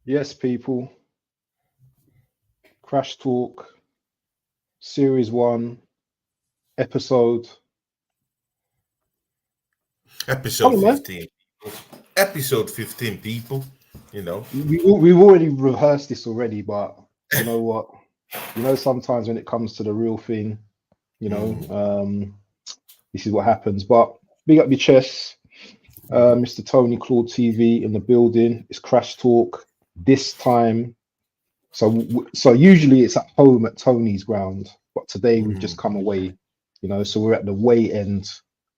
Yes, people. Crash Talk, Series 1, episode. Come Episode on, man. 15. Episode 15, people. You know. We've already rehearsed this already, but you know what? Sometimes when it comes to the real thing, you know, Mm, this is what happens. But big up your chest, Mr. Tony Claude TV in the building. It's Crash Talk this time. So usually it's at home at Tony's ground, but today we've just mm, come away, so we're at the way end,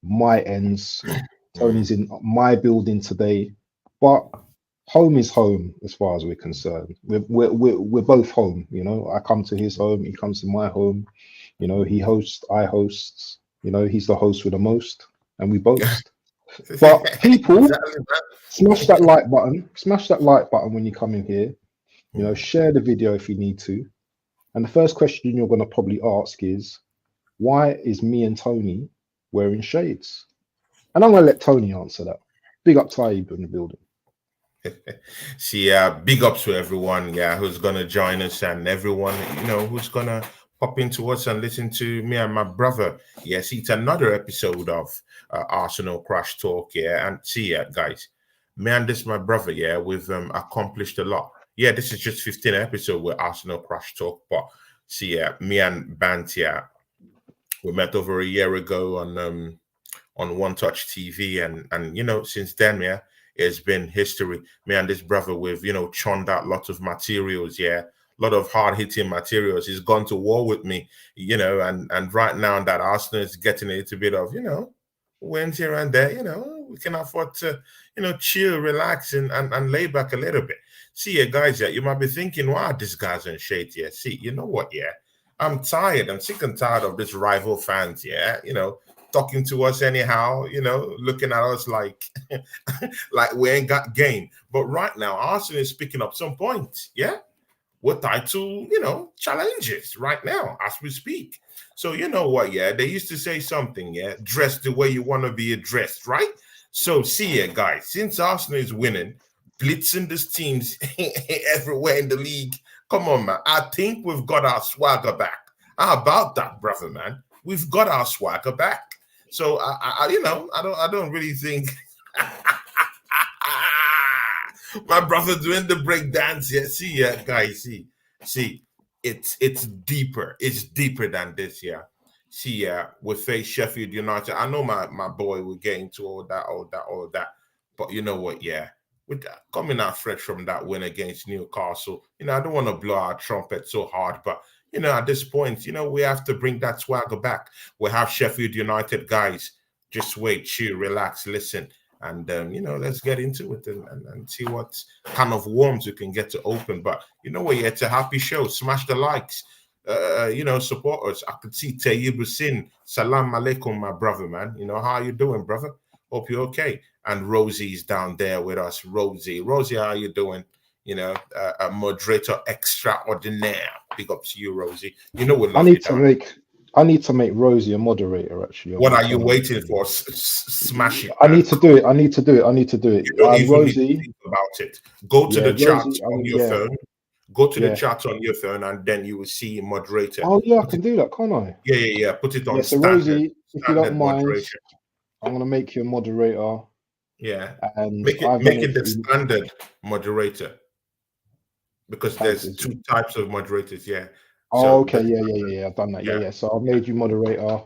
my ends. mm. Tony's in my building today, but home is home as far as we're concerned. We're both home. I come to his home, he comes to my home. He hosts, I hosts. He's the host with the most, and we boast. But people, Exactly smash that like button. Smash that like button when you come in here. that. Share the video if you need to. And the first question you're going to probably ask is, why is me and Tony wearing shades? And I'm going to let Tony answer that. Big up Taib in the building. See, big ups to everyone, who's gonna join us, and everyone, who's gonna pop into us and listen to me and my brother. Yes, it's another episode of Arsenal Crash Talk. Yeah, and see, guys, me and this my brother. Yeah, we've accomplished a lot. Yeah, this is just 15 episode with Arsenal Crash Talk, but see, me and Bant, we met over a year ago on One Touch TV, and since then, it's been history. Me and this brother, we've churned out lots of materials, a lot of hard hitting materials. He's gone to war with me, and right now that Arsenal is getting a little bit of wins here and there. We can afford to chill, relax, and lay back a little bit. See, guys, you might be thinking, wow, this guy's in shade here. See, you know what, I'm tired. I'm sick and tired of this rival fans, talking to us anyhow, looking at us like like we ain't got game. But right now, Arsenal is picking up some points, with title, challenges right now as we speak. So you know what, they used to say something, dress the way you want to be addressed, right? So see ya, guys. Since Arsenal is winning, blitzing these teams everywhere in the league. Come on, man. I think we've got our swagger back. How about that, brother, man? We've got our swagger back. So I don't really think my brother doing the break dance. Yeah, see, guys, see, it's deeper. It's deeper than this. Yeah, see, we face Sheffield United. I know my boy will get into all that. But you know what? Yeah, with coming out fresh from that win against Newcastle, I don't want to blow our trumpet so hard, but at this point, we have to bring that swagger back. We have Sheffield United guys. Just wait, chill, relax, listen, and let's get into it and see what kind of worms we can get to open. But you know what? Yeah, it's a happy show. Smash the likes. Support us. I could see Tayyib Hussein. Salam alaikum, my brother, man. How you doing, brother? Hope you're okay. And Rosie's down there with us. Rosie, how you doing? A moderator extraordinaire. Big up to you, Rosie. We I love you need to down. make I need to make Rosie a moderator actually on What my are you channel. waiting for? Smash it, I man. need to do it. I need to do it. I need to do it. You don't even need to Rosie, think about it. Go to yeah, the chat Rosie, on your yeah, phone. Go to the yeah. chat on your phone, and then you will see moderator. Oh yeah, I Put can it, do that, can't I? yeah. Put it Yeah. on So standard, Rosie, if you don't standard mind, moderation. I'm gonna make you a moderator, Yeah, and make it I've done make it it the for. standard moderator because Thanks. there's two types of moderators. Yeah, Oh, so okay, the yeah. I've done that. Yeah, yeah. yeah. So I've made you moderator.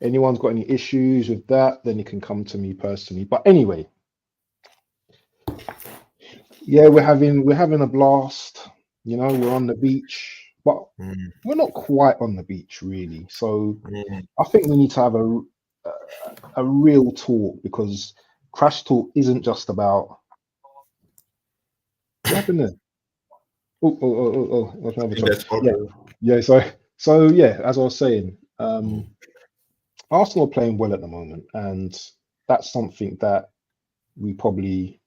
Anyone's got any issues with that, then you can come to me personally. But anyway, yeah, we're having a blast. We're on the beach, but Mm, we're not quite on the beach really. So mm. I think we need to have a real talk because Crash Talk isn't just about what happened there. That's my I other think choice. that's Yeah, audio. yeah. So yeah, as I was saying, Mm, Arsenal are playing well at the moment, and that's something that we probably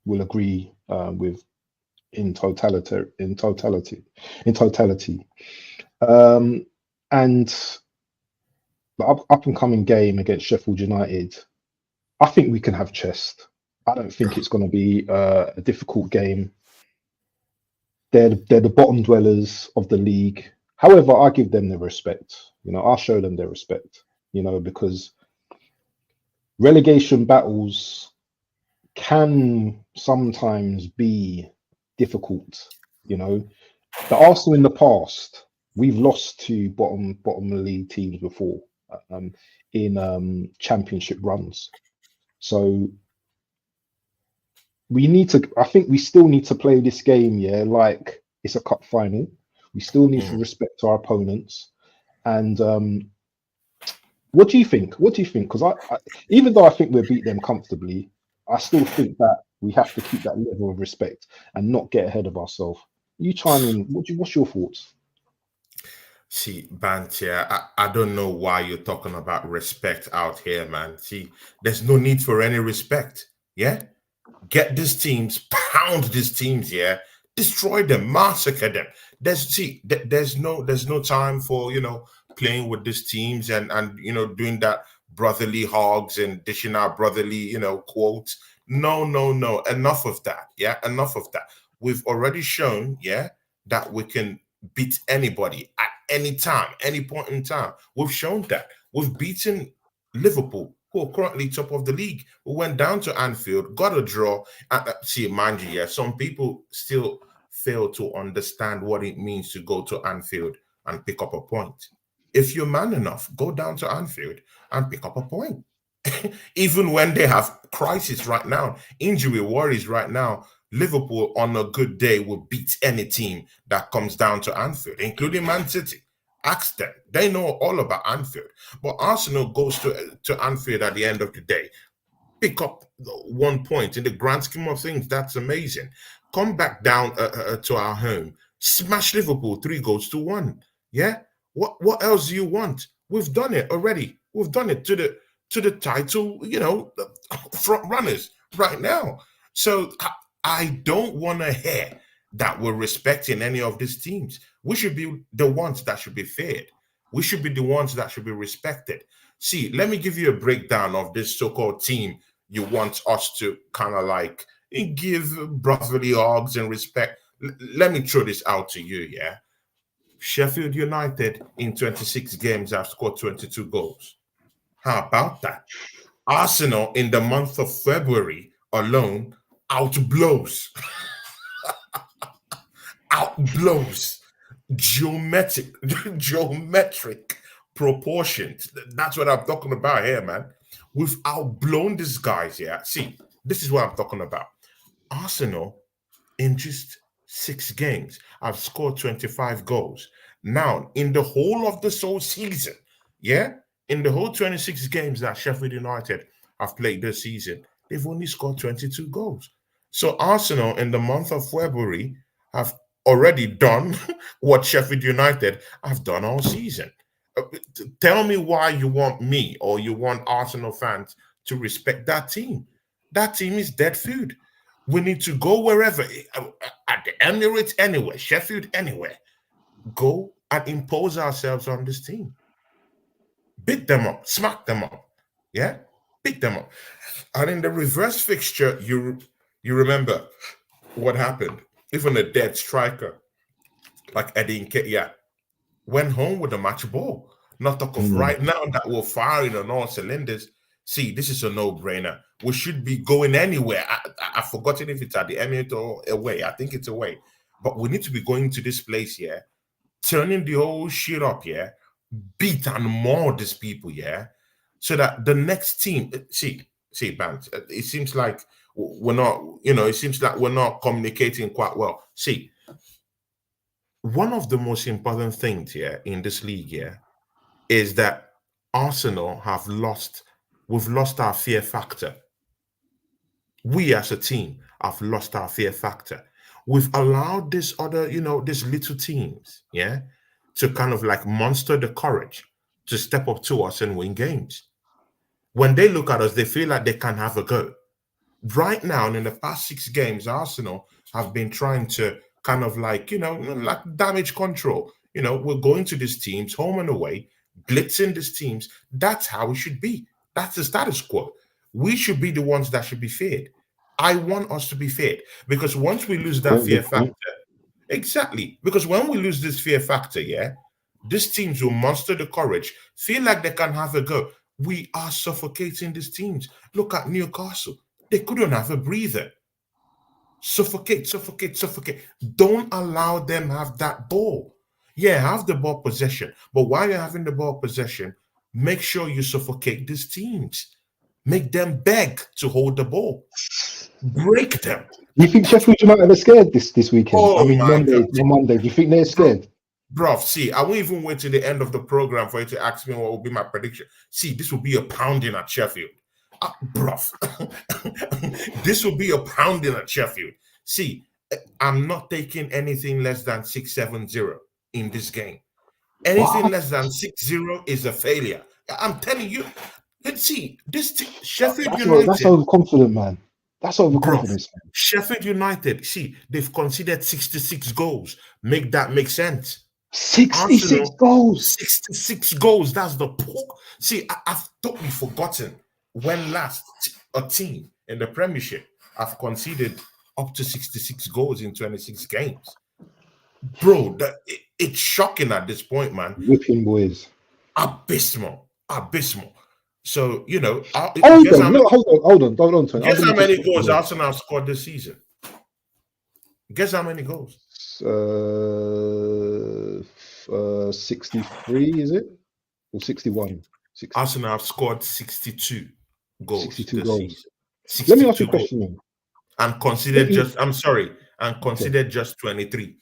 will agree with in totality. Um, and the up and coming game against Sheffield United, I think we can have chest. I don't think it's going to be a difficult game. they're the bottom dwellers of the league. However, I give them the respect. You know, I'll show them their respect. You know, because relegation battles can sometimes be difficult. You know, the Arsenal in the past, we've lost to bottom league teams before, um, in championship runs. So we need to. I think we still need to play this game, yeah, like it's a cup final. We still need to Mm. respect our opponents. And what do you think? What do you think? Because even though I think we'll beat them comfortably, I still think that we have to keep that level of respect and not get ahead of ourselves. You chime in. What's your thoughts? See, Bantia, I don't know why you're talking about respect out here, man. See, there's no need for any respect. Yeah? Get these teams, pound these teams, yeah, destroy them, massacre them. There's no time for playing with these teams and doing that brotherly hogs and dishing out brotherly quotes. No, no, no. Enough of that. Yeah, enough of that. We've already shown, yeah, that we can beat anybody at any time, any point in time. We've shown that. We've beaten Liverpool, who are currently top of the league. We went down to Anfield, got a draw. See, mind you, yeah, some people still fail to understand what it means to go to Anfield and pick up a point. If you're man enough, go down to Anfield and pick up a point. Even when they have crisis right now, injury worries right now, Liverpool on a good day will beat any team that comes down to Anfield, including Man City. Ask them. They know all about Anfield. But Arsenal goes to Anfield at the end of the day, pick up 1 point in the grand scheme of things. That's amazing. Come back down to our home, smash Liverpool 3 goals to 1. Yeah. What else do you want? We've done it already. We've done it to the title. Front runners right now. So I don't want to hear that we're respecting any of these teams. We should be the ones that should be feared. We should be the ones that should be respected. See, let me give you a breakdown of this so-called team you want us to kind of like give brotherly hugs and respect. Let me throw this out to you, yeah? Sheffield United in 26 games have scored 22 goals. How about that? Arsenal in the month of February alone outblows, outblows geometric, geometric proportions. That's what I'm talking about here, man. We've outblown these guys here. See, this is what I'm talking about. Arsenal in just 6 games have scored 25 goals. Now, in the whole of this whole season, yeah, in the whole 26 games that Sheffield United have played this season, they've only scored 22 goals. So Arsenal in the month of February have already done what Sheffield United have done all season. Uh, Tell me why you want me or you want Arsenal fans to respect that team. That team is dead food. We need to go wherever, at the Emirates, anywhere, Sheffield, anywhere. Go and impose ourselves on this team. Beat them up, smack them up. Yeah? Beat them up. And in the reverse fixture, you remember what happened. Even a dead striker like Eddie Nketiah went home with a match ball. Not talk of Mm, right now that we're firing on all cylinders. See, this is a no-brainer. We should be going anywhere. I've forgotten if it's at the Emirates or away. I think it's away. But we need to be going to this place here, turning the whole shit up here, beat and maul these people, yeah, so that the next team, see, Bant, it seems like we're not, it seems like we're not communicating quite well. See, one of the most important things here in this league here is that Arsenal we've lost our fear factor. We as a team have lost our fear factor. We've allowed this other, these little teams, yeah, to kind of like monster the courage to step up to us and win games. When they look at us, they feel like they can have a go. Right now, in the past 6 games, Arsenal have been trying to kind of like, like damage control. We're going to these teams, home and away, blitzing these teams. That's how it should be. That's the status quo. We should be the ones that should be feared. I want us to be feared because once we lose that good fear point. factor, Exactly. Because when we lose this fear factor, yeah, these teams will muster the courage, feel like they can have a go. We are suffocating these teams. Look at Newcastle. They couldn't have a breather. Suffocate, suffocate, suffocate. Don't allow them have that ball. Yeah, have the ball possession. But while you're having the ball possession, make sure you suffocate these teams. Make them beg to hold the ball. Break them. You think Sheffield United are scared this weekend? I Oh mean, my God. Monday. Do you think they're Bro, scared? bro, see, I won't even wait till the end of the program for you to ask me what will be my prediction. See, this will be a pounding at Sheffield. Bro, this will be a pounding at Sheffield. See, I'm not taking anything less than 6-7-0 in this game. Anything What? less than 6-0 is a failure. I'm telling you. Let's see, Sheffield That's United, overconfident, man. That's bro. overconfidence, man. Sheffield United, see, they've conceded 66 goals. Make that make sense. 66 Arsenal, goals. 66 goals. That's the poor. See, I've totally forgotten when last a team in the Premiership have conceded up to 66 goals in 26 games. Bro, it's shocking at this point, man. Whipping boys. Abysmal. Abysmal. So, Hold guess on, how no, many, hold on, don't Tony. I'm guess gonna how just many goals Arsenal have scored this season? Guess how many goals? 63, is it? Or 61? Arsenal have scored 62 goals 62 this goals. season. Let me ask you 62 a goals. question then. And Let considered me, just, I'm sorry, and okay. considered just 23.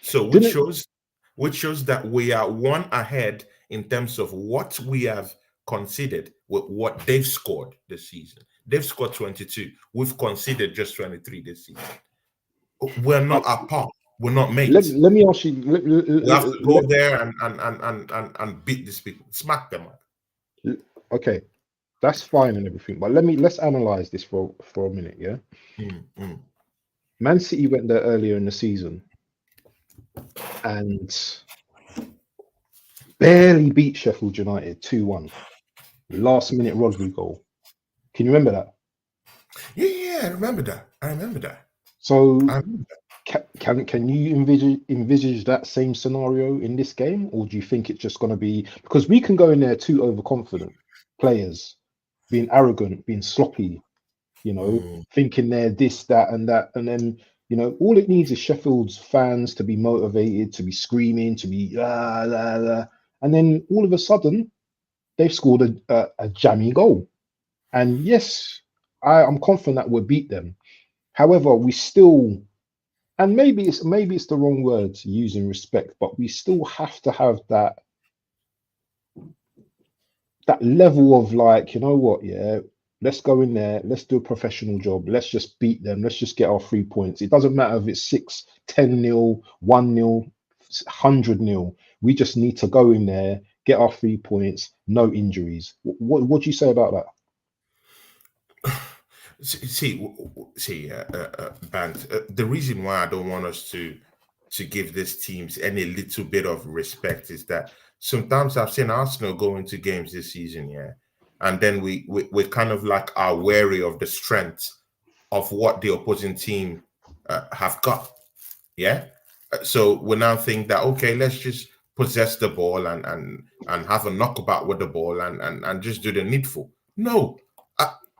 So Didn't which shows that we are one ahead in terms of what we have considered with what they've scored this season. They've scored 22. We've considered just 23 this season. We're not apart. We're not mates. let me ask you. We have to go there and beat these people, smack them up. Okay, that's fine and everything, but let's analyze this for a minute. Yeah, Man City went there earlier in the season and barely beat Sheffield United 2-1. Last minute Rodri goal. Can you remember that? Yeah, I remember that. I remember that. So I remember that. can you envisage that same scenario in this game, or do you think it's just going to be because we can go in there too overconfident players, being arrogant, being sloppy, thinking they're this, that, and that, and then all it needs is Sheffield's fans to be motivated, to be screaming, to be la la la, and then all of a sudden they've scored a jammy goal. And yes, I'm confident that we'll beat them. However, we still, and maybe it's the wrong word to use in respect, but we still have to have that level of like, you know what, yeah, let's go in there, let's do a professional job, let's just beat them, let's just get our 3 points. It doesn't matter if it's 6-10-0, 1-0, 100-0. We just need to go in there, get our 3 points, no injuries. What do you say about that? Band. The reason why I don't want us to give these teams any little bit of respect is that sometimes I've seen Arsenal go into games this season, yeah, and then we kind of like are wary of the strength of what the opposing team have got, yeah. So we now think that okay, let's just possess the ball and have a knockabout with the ball and just do the needful. No,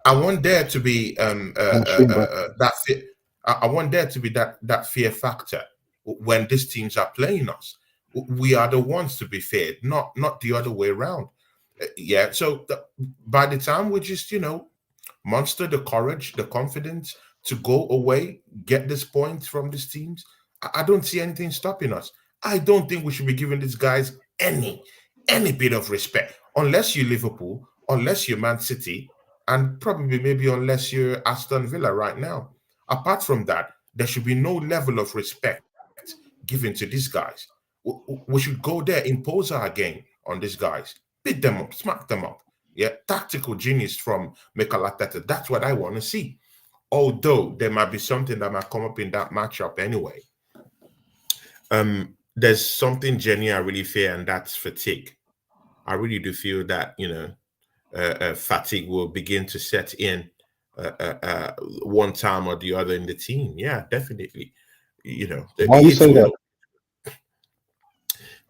I want there to be that fear. I want there to be that fear factor when these teams are playing us. We are the ones to be feared, not the other way around. Yeah. So by the time we just muster the courage, the confidence to go away, get this point from these teams, I don't see anything stopping us. I don't think we should be giving these guys any bit of respect, unless you're Liverpool, unless you're Man City, and probably maybe unless you're Aston Villa right now. Apart from that, there should be no level of respect given to these guys. We should go there, impose our game on these guys, beat them up, smack them up. Yeah, tactical genius from Mikel Arteta. That's what I want to see. Although there might be something that might come up in that matchup anyway. There's something genuine I really fear, and that's fatigue. I really do feel that fatigue will begin to set in one time or the other in the team. Yeah, definitely. Why you It's say one that?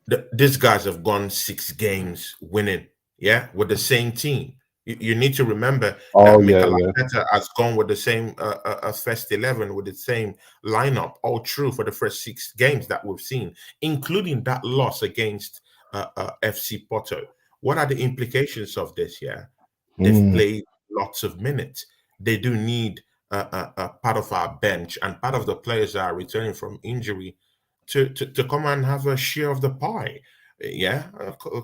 of these guys have gone 6 games winning, yeah, with the same team. You need to remember that Oh yeah, Mikel yeah. Arteta has gone with the same first 11 with the same lineup, all true for the first 6 games that we've seen, including that loss against FC Porto. What are the implications of this? Yeah, they've Mm, played lots of minutes. They do need a part of our bench and part of the players that are returning from injury to come and have a share of the pie. Yeah,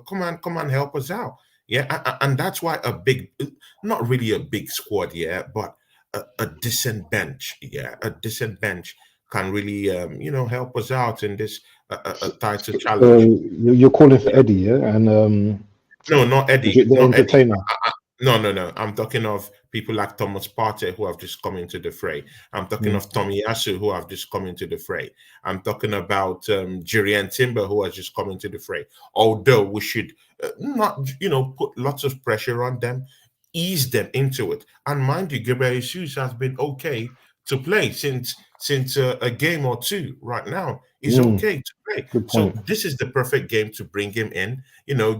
come and help us out. Yeah, and that's why a big, not really a big squad, yeah, but a decent bench, yeah, a decent bench can really, help us out in this title so challenge. you're calling for Yeah. Eddie, yeah? And No, not is it Eddie. the Not Eddie. entertainer? No, no, no. I'm talking of people like Thomas Partey who have just come into the fray. I'm talking Mm, of Tommy Yasu who have just come into the fray. I'm talking about Jirian Timber who has just come into the fray. Although we should not, put lots of pressure on them, ease them into it. And mind you, Gabriel Jesus has been okay to play since a game or two. Right now, is mm, okay to play. good point. So this is the perfect game to bring him in.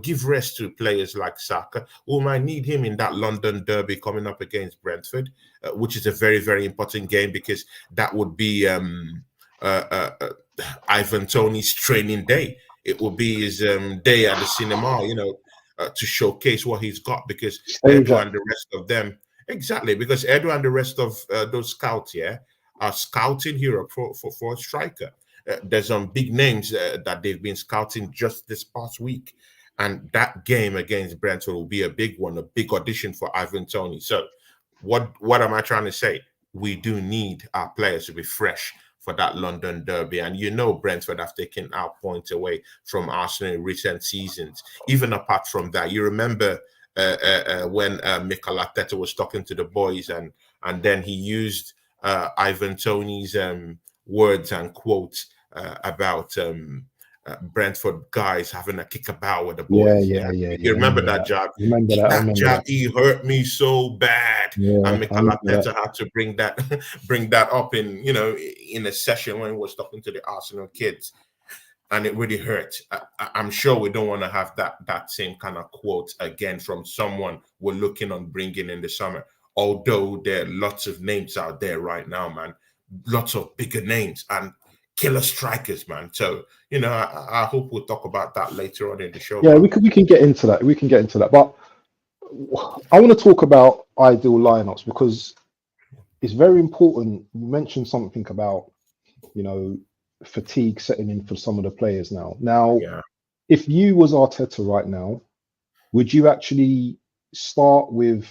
Give rest to players like Saka, who might need him in that London derby coming up against Brentford, which is a very, very important game because that would be Ivan Tony's training day. It will be his day at the cinema, to showcase what he's got because Stage Edu that. and the rest of them, exactly, because Edu and the rest of those scouts, yeah, are scouting Europe for a striker. There's some big names that they've been scouting just this past week. And that game against Brentford will be a big one, a big audition for Ivan Tony. So, what am I trying to say? We do need our players to be fresh for that London derby. And Brentford have taken our points away from Arsenal in recent seasons. Even apart from that, you remember when Mikel Arteta was talking to the boys, and then he used Ivan Tony's words and quotes about Brentford guys having a kickabout with the Yeah, boys. yeah, Yeah, yeah, you yeah. I remember remember that that. jab? Remember that. I That remember jab, that. he hurt me so bad. Yeah, And I Mikel remember that. Arteta had to bring that bring that up in a session when he was talking to the Arsenal kids, and it really hurt. I'm sure we don't want to have that same kind of quote again from someone we're looking on bringing in the summer. Although there are lots of names out there right now, man, lots of bigger names and killer strikers, man. So I hope we'll talk about that later on in the show, Yeah, man. we can get into that. We can get into that. But I want to talk about ideal lineups because it's very important. You mentioned something about, you know, fatigue setting in for some of the players now. Now, Yeah. if you was Arteta right now, would you actually start with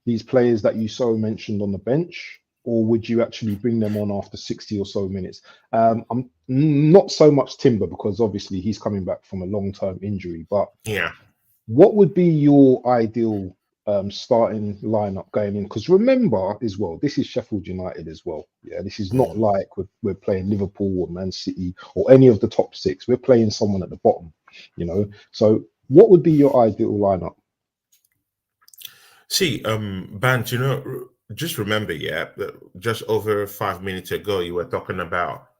these players that you so mentioned on the bench, or would you actually bring them on after 60 or so minutes? I'm not so much Timber because obviously he's coming back from a long-term injury, but Yeah. what would be your ideal starting lineup going in? Because remember as well, this is Sheffield United as well. Yeah, this is not Mm. like we're playing Liverpool or Man City or any of the top six. We're playing someone at the bottom, you know. So, what would be your ideal lineup? See, Bant, just remember, yeah, that just over 5 minutes ago, you were talking about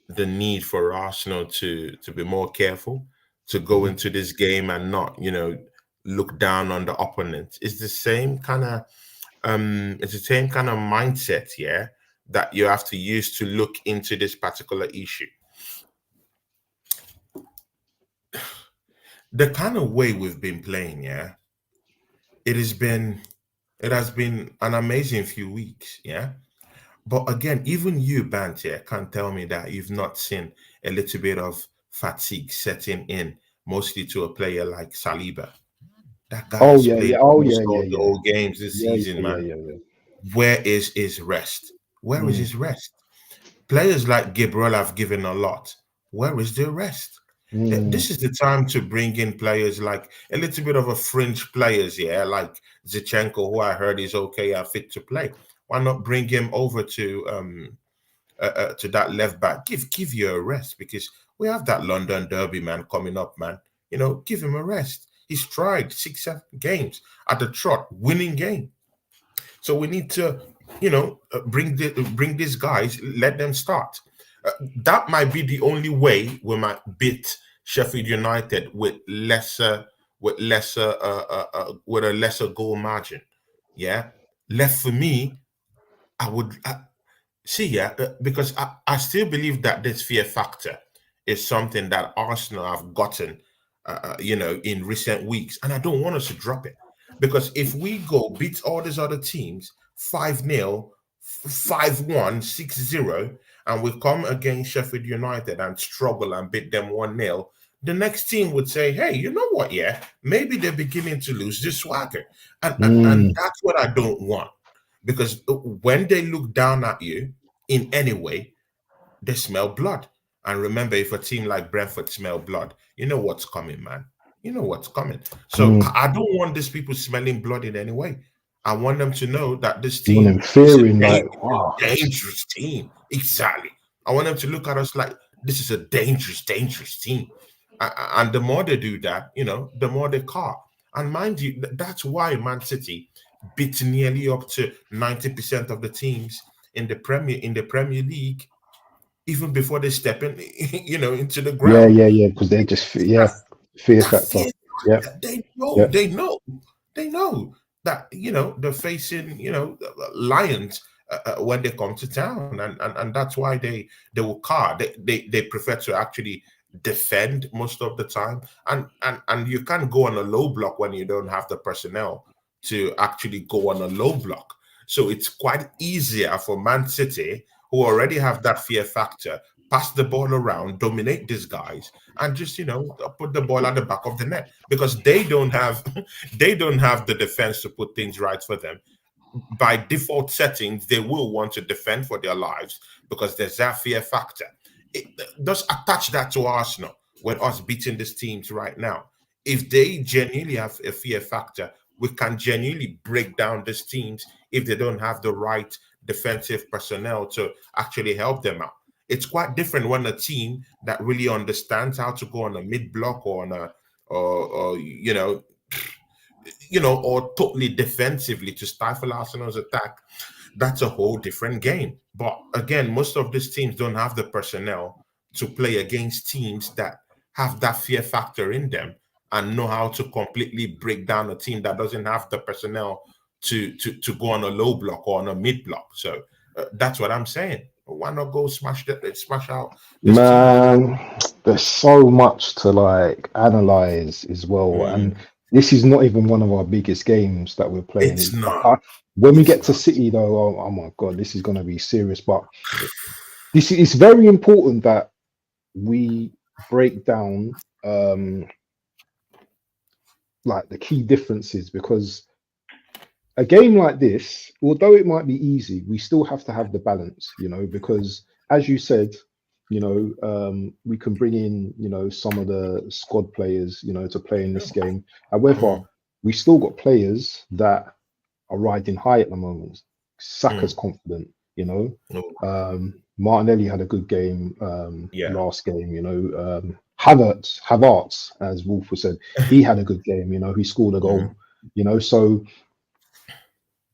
the need for Arsenal to be more careful, to go Mhm. into this game and not, look down on the opponent. It's the same kind of mindset, yeah, that you have to use to look into this particular issue. The kind of way we've been playing, yeah, it has been it has been an amazing few weeks, yeah. But again, even you, Bantia, can't tell me that you've not seen a little bit of fatigue setting in, mostly to a player like Saliba. That guy Oh has yeah, yeah. played Oh almost yeah, yeah, all the yeah, old games this yeah, season, yeah, man. yeah, yeah. Where is his rest? Where is Mm, his rest? Players like Gabriel have given a lot. Where is their rest? mm. This is the time to bring in players like a little bit of a fringe players, yeah, like Zichenko, who I heard is okay and fit to play. Why not bring him over to that left back? Give you a rest because we have that London derby, man, coming up, man. Give him a rest. He's tried 6, 7 games at the trot, winning game. So we need to, bring these guys, let them start. That might be the only way we might beat Sheffield United with a lesser goal margin. Yeah, left for me, I would. See, yeah, because I still believe that this fear factor is something that Arsenal have gotten, in recent weeks, and I don't want us to drop it. Because if we go beat all these other teams 5-0, 5-1, 6-0, and we come against Sheffield United and struggle and beat them 1-0, the next team would say, hey, you know what, yeah, maybe they're beginning to lose this swagger. And Mm, that's what I don't want. Because when they look down at you in any way, they smell blood. And remember, if a team like Brentford smell blood, you know what's coming, man. You know what's coming. So mm. I don't want these people smelling blood in any way. I want them to know that this You want team them is fearing, like, a wow. dangerous team. Exactly. I want them to look at us like this is a dangerous, dangerous team. And the more they do that, the more they car. And mind you, that's why Man City beat nearly up to 90% of the teams in the Premier League, even before they step in, into the Yeah, ground. yeah, yeah. Because they're just, yeah, fear That factor. fear Yeah, factor, yeah. they know that they're facing lions when they come to town, and that's why they will car. They prefer to actually defend most of the time, and you can't go on a low block when you don't have the personnel to actually go on a low block. So it's quite easier for Man City, who already have that fear factor, pass the ball around, dominate these guys, and just put the ball at the back of the net because they don't have they don't have the defense to put things right for them. By default settings, they will want to defend for their lives because there's that fear factor. Just attach that to Arsenal with us beating these teams right now. If they genuinely have a fear factor, we can genuinely break down these teams if they don't have the right defensive personnel to actually help them out. It's quite different when a team that really understands how to go on a mid block or on a or or totally defensively to stifle Arsenal's attack. That's a whole different game. But again, most of these teams don't have the personnel to play against teams that have that fear factor in them and know how to completely break down a team that doesn't have the personnel to go on a low block or on a mid block. So that's what I'm saying. Why not go smash out this team? Man, there's so much to like analyze as well, and Mm, this is not even one of our biggest games that we're it's playing. not. When we It's get to not. City, though, oh my God, this is going to be serious. But this is very important that we break down like the key differences because a game like this, although it might be easy, we still have to have the balance, because as you said, we can bring in, some of the squad players, to play in this game. However, Mm, we still got players that are riding high at the moment. Saka's mm. confident, Oh, Martinelli had a good game yeah. last game, Havertz, as Wolf was said, he had a good game, he scored a Mm, goal, so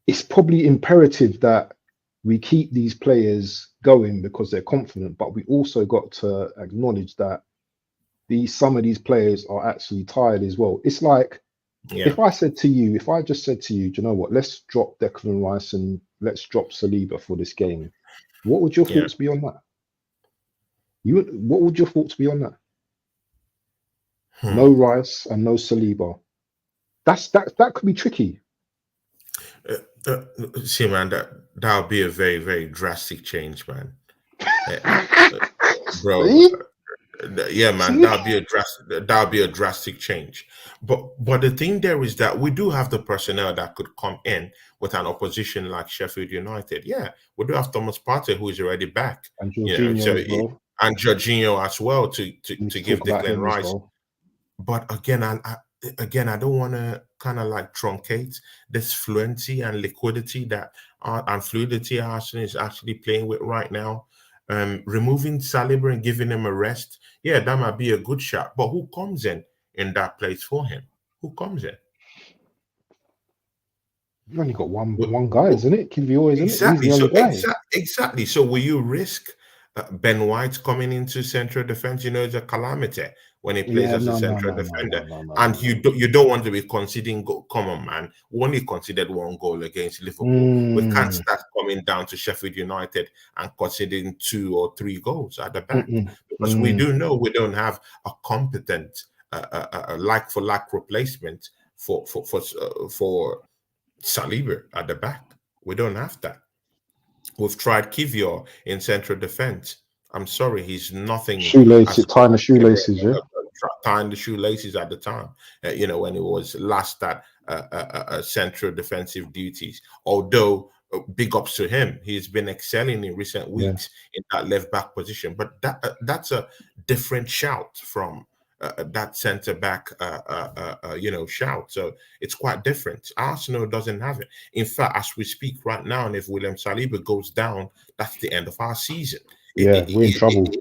it's probably imperative that we keep these players going because they're confident, but we also got to acknowledge that some of these players are actually tired as well. It's like yeah. if I just said to you, do you know what? Let's drop Declan Rice and let's drop Saliba for this game. What would your Yeah. thoughts be on that? What would your thoughts be on that? Hmm. No Rice and no Saliba. That could be tricky. Uh, uh, See, man, that would be a very, very drastic change, man. Uh, uh, Bro, See, yeah, man, see, that would be a drastic change. But the thing there is that we do have the personnel that could come in with an opposition like Sheffield United. Yeah, we do have Thomas Partey who is already back. and So Jorginho as well. and Jorginho as well to Need to give talk about Declan him as Rice. well. But again, I don't want to kind of like truncate this fluency and liquidity and fluidity Arsenal is actually playing with right now. Removing Saliba and giving him a rest, yeah, that might be a good shot. But who comes in that place for him? Who comes in? You've only got one Wh- one guy, wh- isn't it? Kivior, isn't it? He's Exactly. the So only guy. exactly. So will you risk? Ben White coming into central defense, is a calamity when he plays Yeah, as a no, no, central no, no, no, defender. no, no, no, And no. you don't want to be conceding goal. Come on, man. We only conceded one goal against Liverpool. We can't Mm, start coming down to Sheffield United and conceding 2 or 3 goals at the back, mm-mm, because we mm. do know we don't have a competent like for like replacement for Saliba at the back. We don't have that. We've tried Kivior in central defense. I'm sorry, he's nothing Shoelaces, as tying the shoelaces, yeah? tying the shoelaces at the time. When it was last at central defensive duties. Although big ups to him, he's been excelling in recent Yeah, weeks in that left back position. But that's a different shout from that centre back, shout. So it's quite different. Arsenal doesn't have it. In fact, as we speak right now, and if William Saliba goes down, that's the end of our season. yeah, we're in trouble.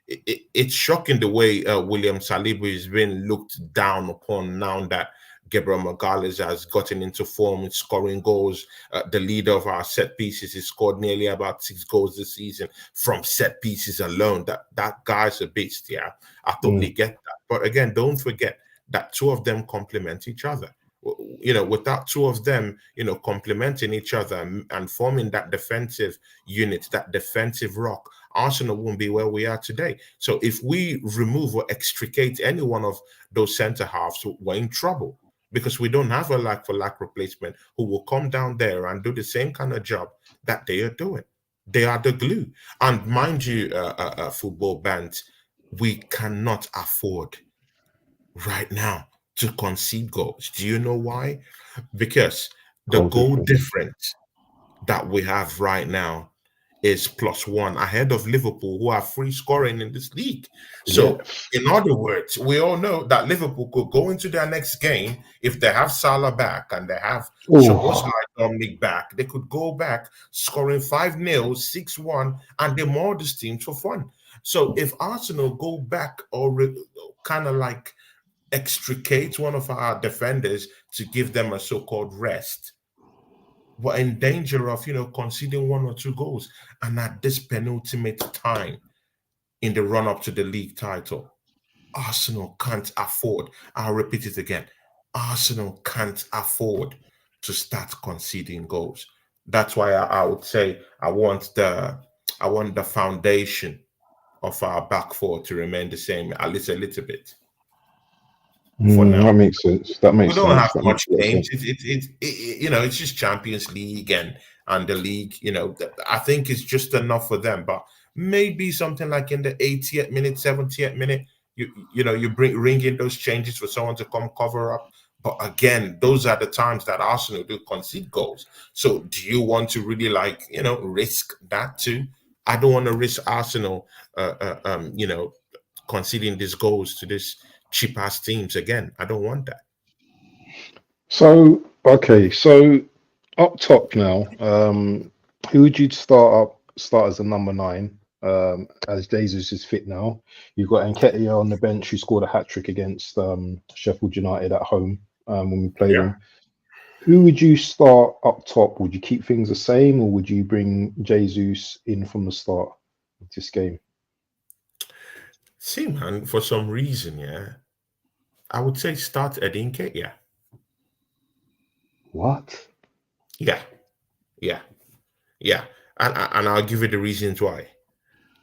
It's shocking the way William Saliba is being looked down upon now that Gabriel Magalhaes has gotten into form, scoring goals. The leader of our set pieces, he scored nearly about 6 goals this season from set pieces alone. That guy's a beast. Yeah, I totally Mm. get that. But again, don't forget that two of them complement each other. Without two of them, complementing each other and forming that defensive unit, that defensive rock, Arsenal won't be where we are today. So if we remove or extricate any one of those centre halves, we're in trouble, because we don't have a like for like replacement who will come down there and do the same kind of job that they are doing. They are the glue. And mind you, football bands, we cannot afford right now to concede goals. Do you know why? Because the Goal goal difference. difference that we have right now is +1 ahead of Liverpool, who are free scoring in this league. Yeah. So, in other words, we all know that Liverpool could go into their next game if they have Salah back and they have Oh, Szoboszlai Dominic back. They could go back scoring 5-0, 6-1, and they maul this team for fun. So, if Arsenal go back or kind of like extricate one of our defenders to give them a so-called rest, we're in danger of conceding 1 or 2 goals. And at this penultimate time in the run-up to the league title, Arsenal can't afford, I'll repeat it again, Arsenal can't afford to start conceding goals. That's why I would say I want the foundation of our back four to remain the same, at least a little bit for now. that makes sense. That We makes don't sense. have That makes much a lot of games. sense. It's just Champions League and the league. I think it's just enough for them. But maybe something like in the 80th minute, 70th minute, you ring in those changes for someone to come cover up. But again, those are the times that Arsenal do concede goals. So do you want to really risk that too? I don't want to risk Arsenal, conceding these goals to this cheap ass teams again. I don't want that. So, okay, so up top now, who would you start as a number 9? As Jesus is fit now, you've got Nketiah on the bench who scored a hat trick against Sheffield United at home when we played Yeah. them. Who would you start up top? Would you keep things the same, or would you bring Jesus in from the start of this game? See, man, for some reason, yeah, I would say start Edinke. Yeah, What? yeah, yeah, yeah. And I'll give you the reasons why.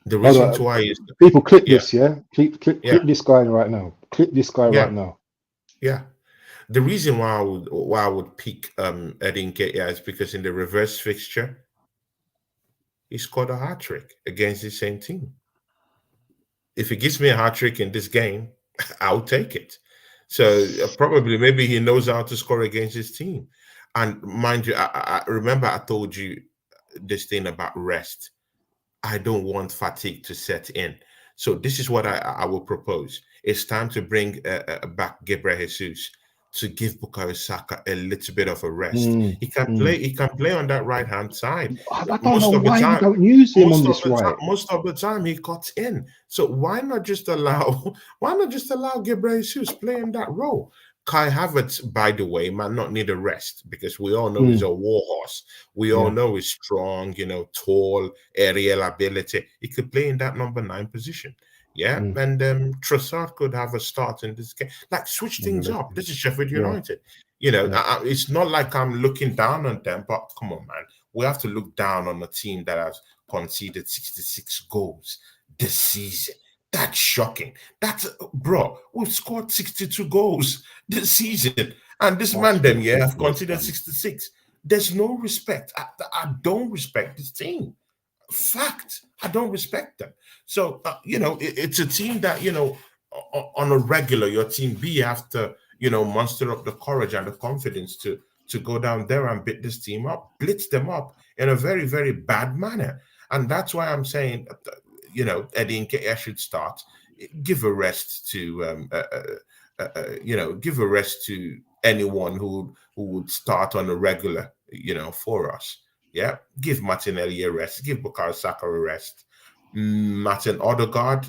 The Hold reasons on. why is, People, clip yeah, this, yeah? Clip yeah, this guy right now. Clip this guy yeah, right now. yeah. The reason why I would pick Edinke, yeah, is because in the reverse fixture, he scored a hat trick against the same team. If he gives me a hat trick in this game, I'll take it. So probably maybe he knows how to score against his team. And mind you, I remember I told you this thing about rest. I don't want fatigue to set in. So this is what I will propose. It's time to bring back Gabriel Jesus to give Bukayo Saka a little bit of a rest. Mm, He can mm. play. He can play on that right hand side. I don't know Most of the why you time, don't use him on this right. most of the time he cuts in. So why not just allow Gabriel Jesus play in that role? Kai Havertz, by the way, might not need a rest because we all know he's a war horse. We all Yeah. know he's strong, tall, aerial ability. He could play in that number 9 position. Yeah. And Trossard could have a start in this game. Like, switch things up. This is Sheffield Yeah. United. It's not like I'm looking down on them, but come on, man. We have to look down on a team that has conceded 66 goals this season. That's shocking. Bro, we've scored 62 goals this season. And this man, them, have conceded 66. There's no respect. I don't respect this team. Fact. I don't respect them. So, it's a team that, on a regular, your team B have to, muster up the courage and the confidence to go down there and beat this team up, blitz them up in a very, very bad manner. And that's why I'm saying, Eddie Nketiah should start. Give a rest to, give a rest to anyone who would start on a regular, for us. Yeah, give Martinelli a rest. Give Bukayo Saka a rest. Martin Odegaard,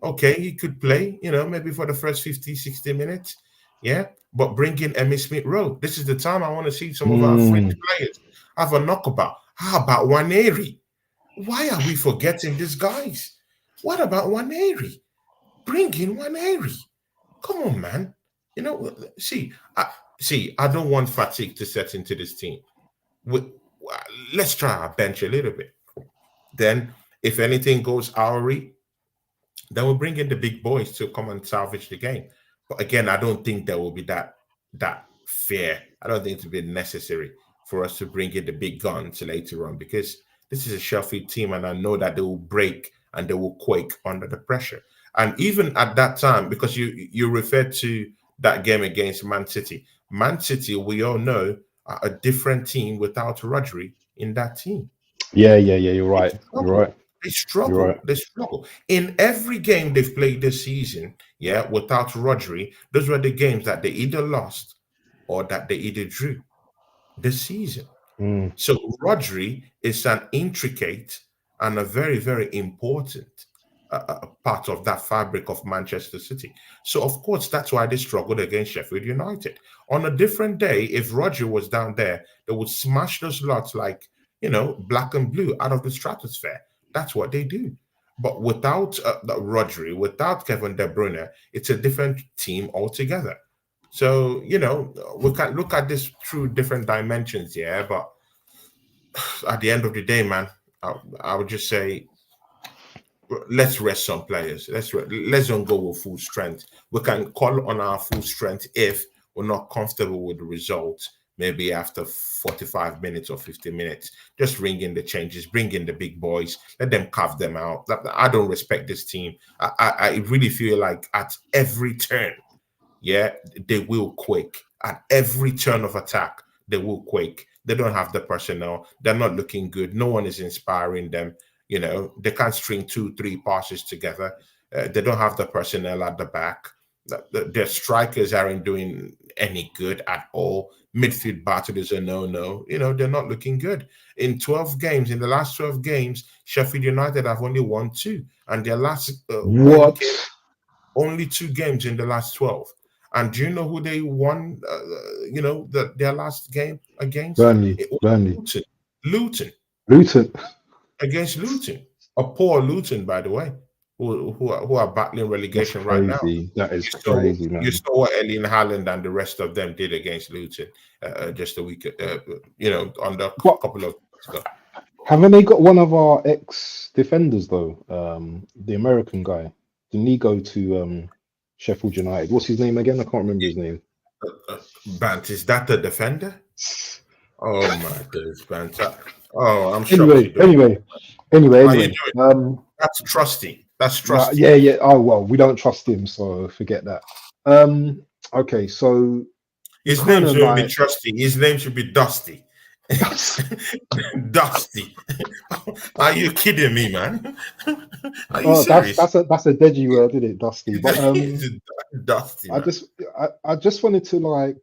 okay, he could play, maybe for the first 50, 60 minutes. Yeah, but bring in Emmy Smith Rowe. This is the time I want to see some of our French players have a knockabout. How about Waneri? Why are we forgetting these guys? What about Waneri? Bring in Waneri. Come on, man. I don't want fatigue to set into this team. Let's try our bench a little bit. Then, if anything goes awry, then we'll bring in the big boys to come and salvage the game. But again, I don't think there will be that fair. I don't think it will be necessary for us to bring in the big guns later on, because this is a Sheffield team, and I know that they will break and they will quake under the pressure. And even at that time, because you referred to that game against Man City. Man City, we all know, are a different team without Rodri in that team. Yeah. You're right. You're right. They struggle. Right. They struggle. In every game they've played this season, without Rodri, those were the games that they either lost or that they either drew this season. So Rodri is an intricate and a very, very important part of that fabric of Manchester City. So, of course, that's why they struggled against Sheffield United. On a different day, if Rodri was down there, they would smash those lots like, black and blue out of the stratosphere. That's what they do. But without Rodri, without Kevin De Bruyne, it's a different team altogether. So, we can look at this through different dimensions, but at the end of the day, man, I would just say, let's rest some players. Let's don't go with full strength. We can call on our full strength if we're not comfortable with the result. Maybe after 45 minutes or 50 minutes, just bring in the changes, bring in the big boys, let them carve them out. I don't respect this team. I really feel like at every turn, they will quake. At every turn of attack, they will quake. They don't have the personnel. They're not looking good. No one is inspiring them. They can't string 2-3 passes together. They don't have the personnel at the back. Their strikers aren't doing any good at all. Midfield battle is a no-no. They're not looking good. In the last 12 games, Sheffield United have only won 2. And their last only 2 games in the last 12. And do you know who they won, their last game against? Burnley. Luton. Against Luton. A poor Luton, by the way, who are battling relegation right now. That is crazy, man. You saw what Erling Haaland and the rest of them did against Luton just a week, on the couple of weeks ago. Haven't they got one of our ex-defenders, though? The American guy. Didn't he go to Sheffield United? What's his name again? I can't remember his name. Bant, is that the defender? Oh my goodness, Bant. Oh, I'm sure. Anyway. That's trusty. That's trusty. Yeah. Oh well, we don't trust him, so forget that. Okay, so his name shouldn't be trusty. His name should be Dusty. Dusty. Are you kidding me, man? Are you serious? That's a deadly word, isn't it, Dusty? But Dusty. I just wanted to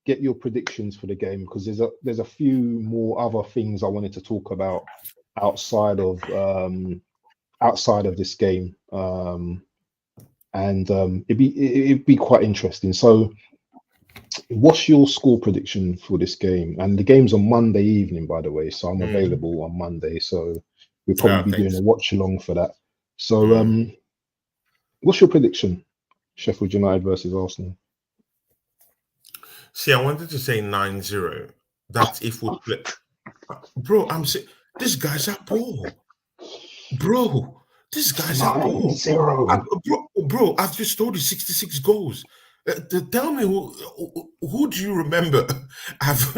get your predictions for the game, because there's a few more other things I wanted to talk about outside of this game. and it'd be quite interesting. So, what's your score prediction for this game? And the game's on Monday evening, by the way, so I'm Mm. available on Monday. So we'll probably be doing Thanks. a watch along for that. So, Mm. what's your prediction? Sheffield United versus Arsenal. See, I wanted to say 9-0. That's if we play. Bro, I'm saying these guys are poor. Bro, these guys are poor. 9-0. Bro, I've just told you 66 goals. Tell me who do you remember have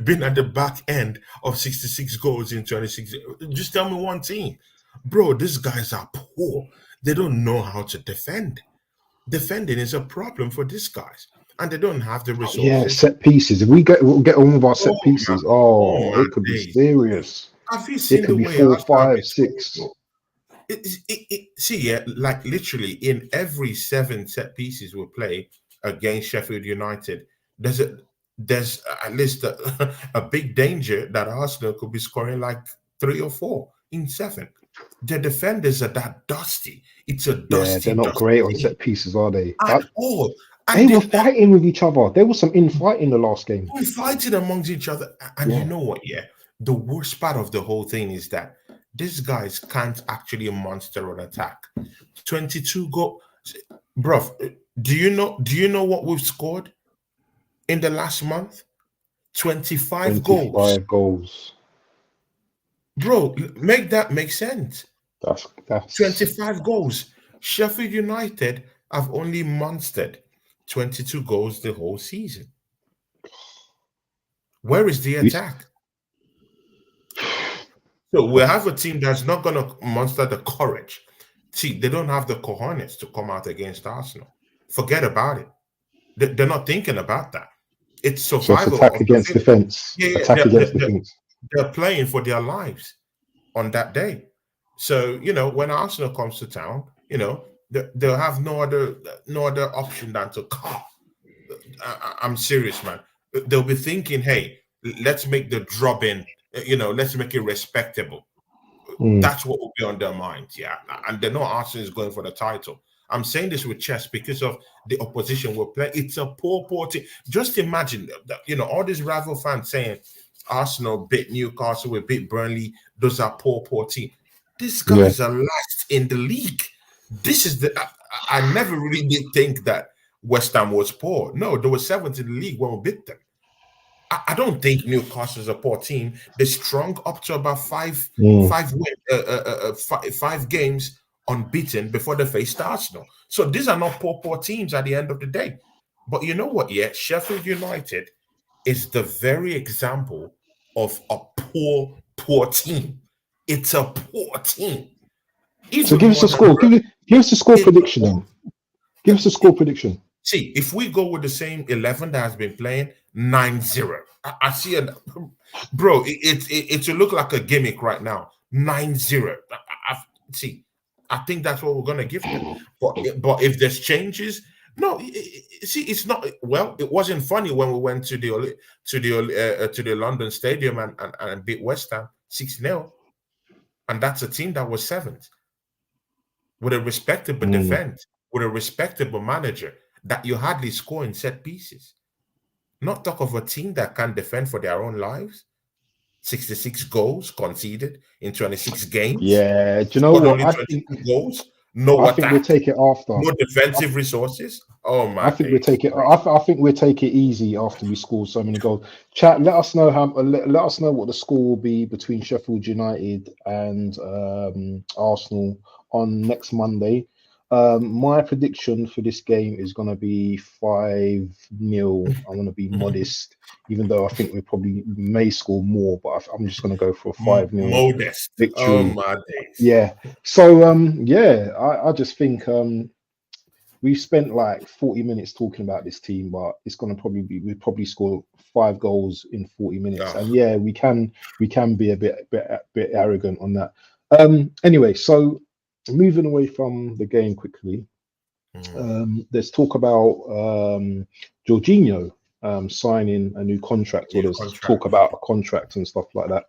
been at the back end of 66 goals in 26? Just tell me one team. Bro, these guys are poor. They don't know how to defend. Defending is a problem for these guys, and they don't have the Yeah, resources. set pieces. If we'll get on with our set My, pieces, oh oh, my it could be days. serious. Have you It seen could the be way four, Arsenal have been five, scoring six. goals? See, yeah, like literally in every 7 set pieces we play against Sheffield United, there's at least a big danger that Arsenal could be scoring like 3 or 4 in 7. The defenders are that dusty. It's a Yeah, dusty, they're not dusty great on team set pieces, are they? at all. They And were fighting with each other. There was some infighting in the last game. they're fighting amongst each other. And you Yeah, know what? Yeah, the worst part of the whole thing is that these guys can't actually monster an attack. 22 goal, bro. Do you know what we've scored in the last month? 25 goals. 25 goals. Bro, make that make sense. That's 25 goals. Sheffield United have only monstered 22 goals the whole season. Where is the we, attack? So we have a team that's not going to monster the courage. See, they don't have the cojones to come out against Arsenal. Forget about it. They're not thinking about that. It's so it's survival attack of the against fittest. defense. Yeah, Attack against defense. they're playing for their lives on that day. So when Arsenal comes to town, they'll have no other option than to come. I'm serious, man. They'll be thinking, hey, let's make the drop in. Let's make it respectable. Mm, That's what will be on their minds, yeah. And they know Arsenal is going for the title. I'm saying this with chest because of the opposition we're playing. It's a poor team. Just imagine, all these rival fans saying Arsenal beat Newcastle, we beat Burnley. Those are poor team. These yeah. guys are last in the league. This is I never really did think that West Ham was poor. No, they were 7th in the league when we beat them. I don't think Newcastle is a poor team. They're strong up to about five Mm. five games unbeaten before they faced Arsenal. So these are not poor teams at the end of the day. But you know what? Yeah, Sheffield United is the very example of a poor team. It's a poor team. So Even give us more a than score. Give us a score it's a prediction poor. then. Give us a score prediction. See, if we go with the same 11 that has been playing, 9-0. I see it, bro. It will look like a gimmick right now. 9-0. See, I think that's what we're gonna give them. But if there's changes, no. See, it's not. Well, it wasn't funny when we went to the London Stadium and beat West Ham 6-0, and that's a team that was 7th with a respectable Mm. defense, with a respectable manager that you hardly score in set pieces. Not talk of a team that can defend for their own lives. 66 goals conceded in 26 games. Yeah. Do you know Scored what? only 22 goals. No I think we'll attack. take it after. No defensive resources. Oh I my think we days. take it. I think we'll take it easy after we score so many goals. Chat. Let us know let us know what the score will be between Sheffield United and Arsenal on next Monday. My prediction for this game is going to be 5-0. I'm going to be modest, even though I think we probably may score more. But I'm just going to go for a 5-0 Modest. Oh victory. my days. Yeah. So yeah, I just think we've spent like 40 minutes talking about this team, but it's going to probably be we probably score 5 goals in 40 minutes. Oh, And yeah, we can be a bit arrogant on that. Anyway, so moving away from the game quickly, let's talk about Jorginho signing a new contract, or new there's contract. talk about a contract and stuff like that.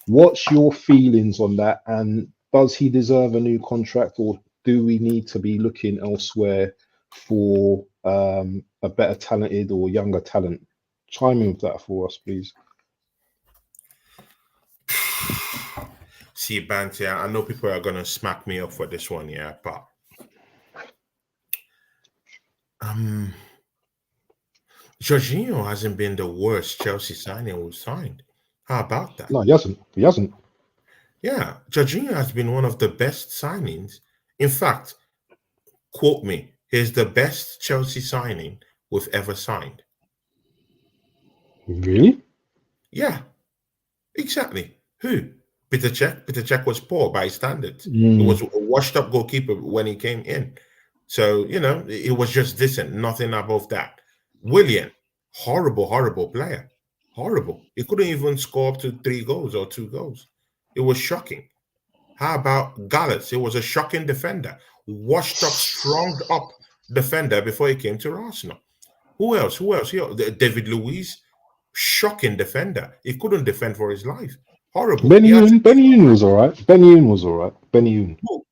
What's your feelings on that? And does he deserve a new contract, or do we need to be looking elsewhere for a better talented or younger talent? Chime in with that for us, please. See, Banty, I know people are gonna smack me up for this one, yeah, but um, Jorginho hasn't been the worst Chelsea signing we've signed. How about that? No, he hasn't. He hasn't. Yeah, Jorginho has been one of the best signings. In fact, quote me, he's the best Chelsea signing we've ever signed. Really? Yeah, exactly. Who? Peter Cech. Peter Cech was poor by standards. He Mm, was a washed-up goalkeeper when he came in. So, it was just decent, nothing above that. Willian, horrible, horrible player. Horrible. He couldn't even score up to 3 goals or 2 goals. It was shocking. How about Gallus? He was a shocking defender, washed up, stronged up defender before he came to Arsenal. Who else? Who else? David Luiz, shocking defender. He couldn't defend for his life. Horrible. He Benny had to Yoon. Benny Yoon was all right. Benny Yoon was all right. Benny Yoon. oh,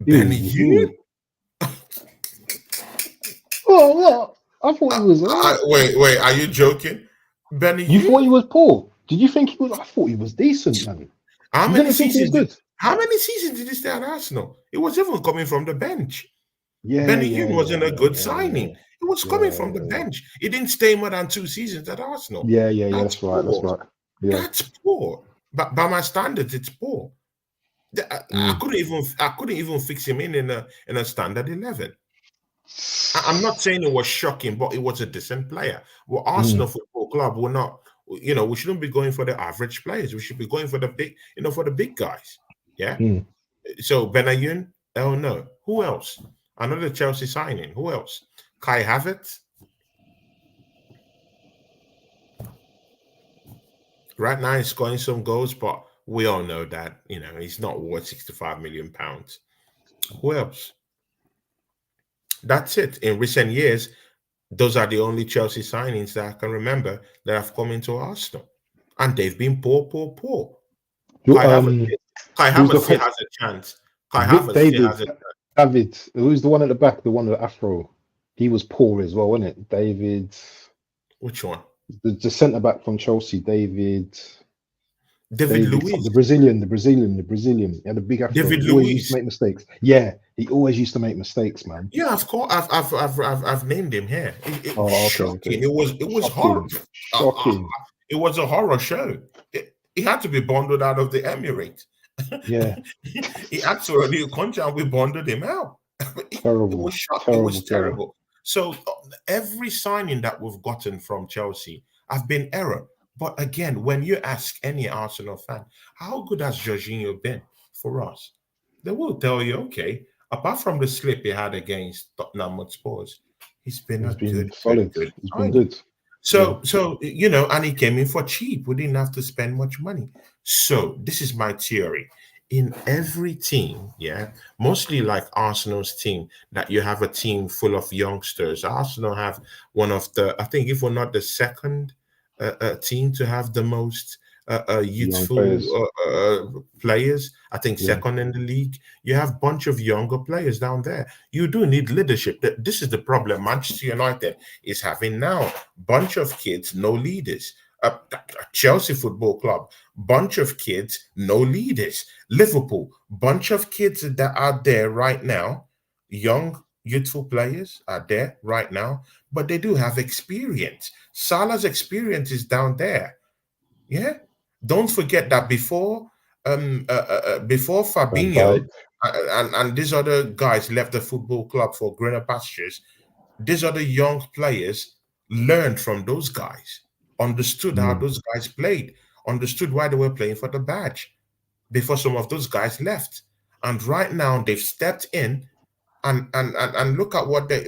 He Benny was. He was. Yoon. Oh, what? I thought he was all right. Wait. Are you joking? Benny You Yoon? thought he was poor? Did you think he was? I thought he was decent, man. How You many didn't think he was seasons? good? How many seasons did he stay at Arsenal? He was even coming from the bench. Yeah, Benny yeah, Yoon yeah, wasn't a good yeah, signing. He was yeah, coming from the yeah, bench. He didn't stay more than 2 seasons at Arsenal. yeah, yeah, yeah. That's That's right. That's poor. right. Yeah. That's poor. But by my standards, it's poor. I Mm, couldn't even fix him in a standard 11. I'm not saying it was shocking, but it was a decent player. Well, Arsenal mm, Football Club, we're not, we shouldn't be going for the average players. We should be going for the big, for the big guys. Yeah. mm. So Benayoun, oh no. Who else? Another Chelsea signing. Who else? Kai Havertz. Right now he's scoring some goals, but we all know that, he's not worth £65 million. Who else? That's it. In recent years, those are the only Chelsea signings that I can remember that have come into Arsenal. And they've been poor, poor, poor. Who, Kai Havertz, Kai who's the Havertz still has a chance. Kai Vic Havertz still David? has a chance. David. Who's the one at the back? The one with the afro. He was poor as well, wasn't it? David, Which one? the centre back from Chelsea. David. David David, Luiz. the Brazilian. He had a big afro. David He always used to Luiz. make mistakes. Yeah, he always used to make mistakes, man. Yeah, of course. I've named him here. It was Oh, okay, okay. shocking. It was horror. Shocking, Uh, uh, shocking. it was a horror show. He had to be bundled out of the Emirates. Yeah, He absolutely and we bonded him out. It was terrible, shocking. It terrible was player. terrible. So every signing that we've gotten from Chelsea have been error. But again, when you ask any Arsenal fan, how good has Jorginho been for us? They will tell you, okay, apart from the slip he had against Tottenham Hotspurs, he's been He's a been good, good, solid. good He's been signing. good. Yeah, So and he came in for cheap. We didn't have to spend much money. So this is my theory. In every team, yeah, mostly like Arsenal's team, that you have a team full of youngsters. Arsenal have one of the, I think, if we're not the second team to have the most young youthful players. players. I think Yeah, second in the league. You have a bunch of younger players down there. You do need leadership. This is the problem Manchester United is having now. Bunch of kids, no leaders. Chelsea Football Club, bunch of kids, no leaders. Liverpool, bunch of kids that are there right now, young, youthful players are there right now, but they do have experience. Salah's experience is down there. Yeah. Don't forget that before Van Fabinho Dijk. and these other guys left the football club for greener pastures, these other young players learned from those guys, understood how Mm, those guys played, understood why they were playing for the badge before some of those guys left. And right now they've stepped in and look at what they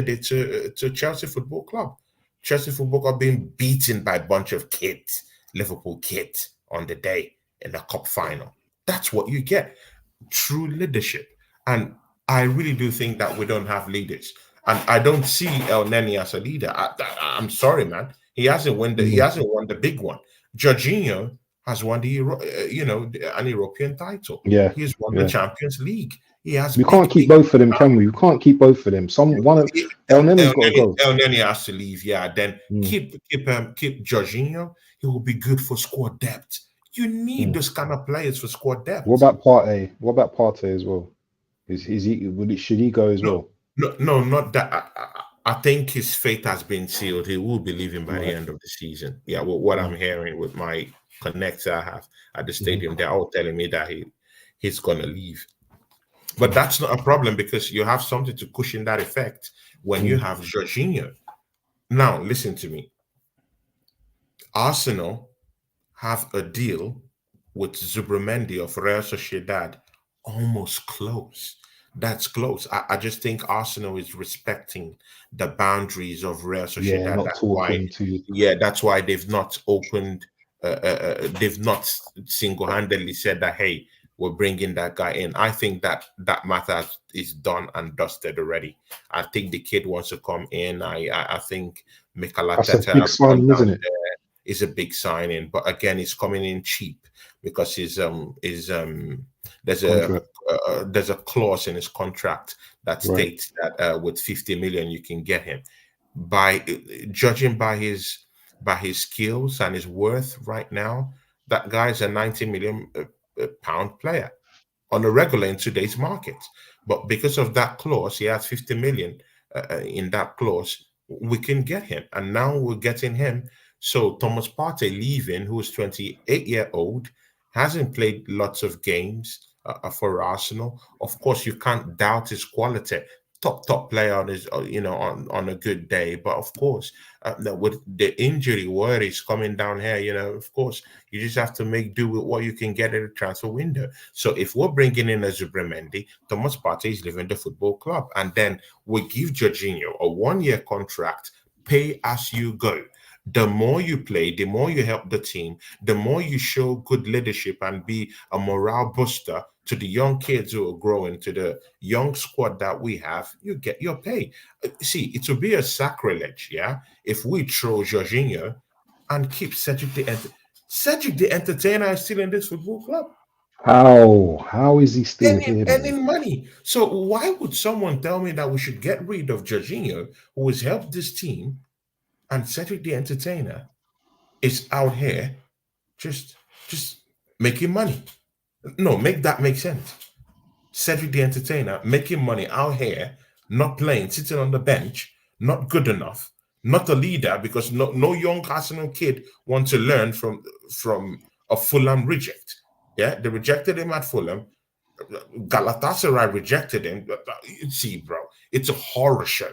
did to Chelsea Football Club. Chelsea Football Club being beaten by a bunch of kids, Liverpool kids, on the day in the cup final. That's what you get. True leadership. And I really do think that we don't have leaders. And I don't see El Neni as a leader. I'm sorry, man. He mm. hasn't won the big one. Jorginho has won an European title. Yeah, He's won the yeah. Champions League. He has We can't big, keep big. both of them, can we? We can't keep both of them. El Nene's got to go. El Neni has to leave. Yeah, then Mm, keep Jorginho. He will be good for squad depth. You need mm. those kind of players for squad What depth. about Partey? What about Partey as well? Is he? Should he go as No, well? no, not that. I think his fate has been sealed. He will be leaving by the Right. end of the season. Yeah, what I'm Mm, hearing with my connects I have at the mhm, stadium, they're all telling me that he's gonna leave. But mm, that's not a problem because you have something to cushion that effect when you mm. have Jorginho. Now, listen to me. Arsenal have a deal with Zubramendi of Real Sociedad almost close. That's close. I just think Arsenal is respecting the boundaries of Real Yeah, Sociedad. not That's why, talking to you. yeah, that's why they've not opened, they've not single-handedly said that, hey, we're bringing that guy in. I think that that matter is done and dusted already. I think the kid wants to come in. I think Mikel That's a Arteta big have gone signing, down isn't it? is a big signing, but again, he's coming in cheap because there's a Contract. there's a clause in his contract that Right. states that with 50 million you can get him. By judging by his skills and his worth right now, that guy's a 90 million pound player on a regular in today's market. But because of that clause, he has 50 million in that clause. We can get him, and now we're getting him. So Thomas Partey leaving, who is 28-year-old, hasn't played lots of games for Arsenal. Of course, you can't doubt his quality. Top player on his, on a good day. But of course, with the injury worries coming down here, of course, you just have to make do with what you can get at the transfer window. So if we're bringing in a Zubramendi, Thomas Partey is leaving the football club. And then we give Jorginho a 1-year contract, pay as you go. The more you play, the more you help the team, the more you show good leadership and be a morale booster to the young kids who are growing, to the young squad that we have, you get your pay. See, it will be a sacrilege, yeah, if we throw Jorginho and keep Cedric the Entertainer is still in this football club. How? How is he still here, man? Earning money. So why would someone tell me that we should get rid of Jorginho, who has helped this team, and Cedric the Entertainer is out here just just making money? No, make that make sense. Cedric the Entertainer making money out here, not playing, sitting on the bench, not good enough, not a leader because no young Arsenal kid wants to learn from a Fulham reject. Yeah, they rejected him at Fulham. Galatasaray rejected him. See, bro, it's a horror show.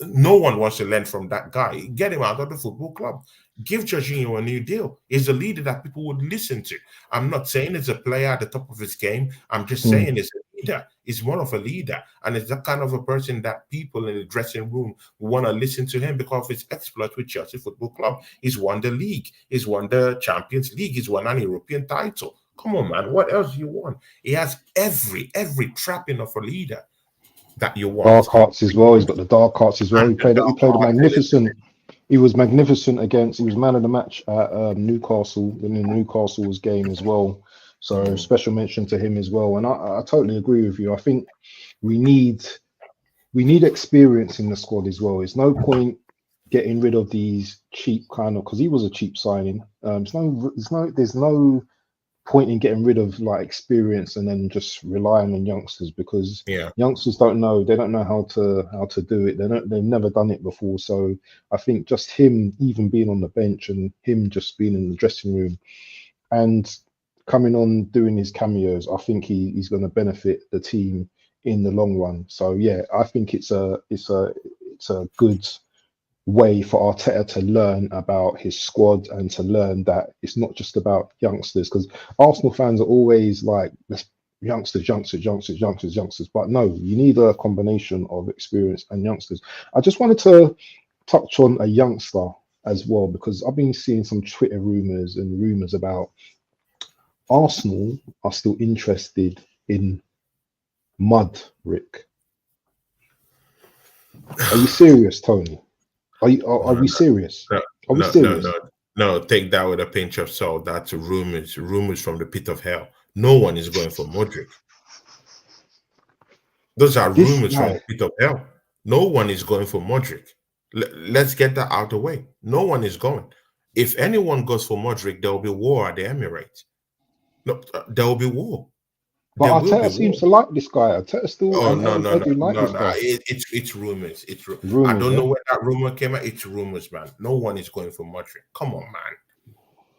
No one wants to learn from that guy. Get him out of the football club. Give Jorginho a new deal. He's a leader that people would listen to. I'm not saying he's a player at the top of his game. I'm just Mm. saying he's a leader. He's more of a leader. And it's that kind of a person that people in the dressing room want to listen to him because of his exploit with Chelsea Football Club. He's won the league. He's won the Champions League. He's won an European title. Come on, man. What else do you want? He has every trapping of a leader that you want. Dark arts as well. He's got the dark arts as well. And He the played. He dark played a art, magnificent. He was magnificent against. He was man of the match at Newcastle in the Newcastle's game as well. So mm, special mention to him as well. And I totally agree with you. I think we need experience in the squad as well. It's no point getting rid of these cheap kind of, because he was a cheap signing. There's no point in getting rid of like experience and then just relying on youngsters, because yeah. youngsters they don't know how to do it. They've never done it before. So I think just him even being on the bench and him just being in the dressing room and coming on doing his cameos, I think he's going to benefit the team in the long run. So yeah, I think it's a good way for Arteta to learn about his squad and to learn that it's not just about youngsters, because Arsenal fans are always like, let's youngsters, youngsters, youngsters, youngsters, youngsters. But no, you need a combination of experience and youngsters. I just wanted to touch on a youngster as well, because I've been seeing some Twitter rumors about Arsenal are still interested in Mudrick. Are you serious, Tony? Are No, we serious? no, Are we no, no, serious? no, no. Take that with a pinch of salt. That's rumors from the pit of hell. No one is going for Modric. Those are This rumors from guy, the pit of hell. No one is going for Modric. Let's get that out of the way. No one is going. If anyone goes for Modric, there will be war at the Emirates. No, there will be war. but There will be Arteta seems war. to like this guy. Arteta still Oh and Eddie like this no! guy. It's rumors. I Rumors, don't yeah. know where that rumor came out. It's rumors, man. No one is going for Modric. Come on, man.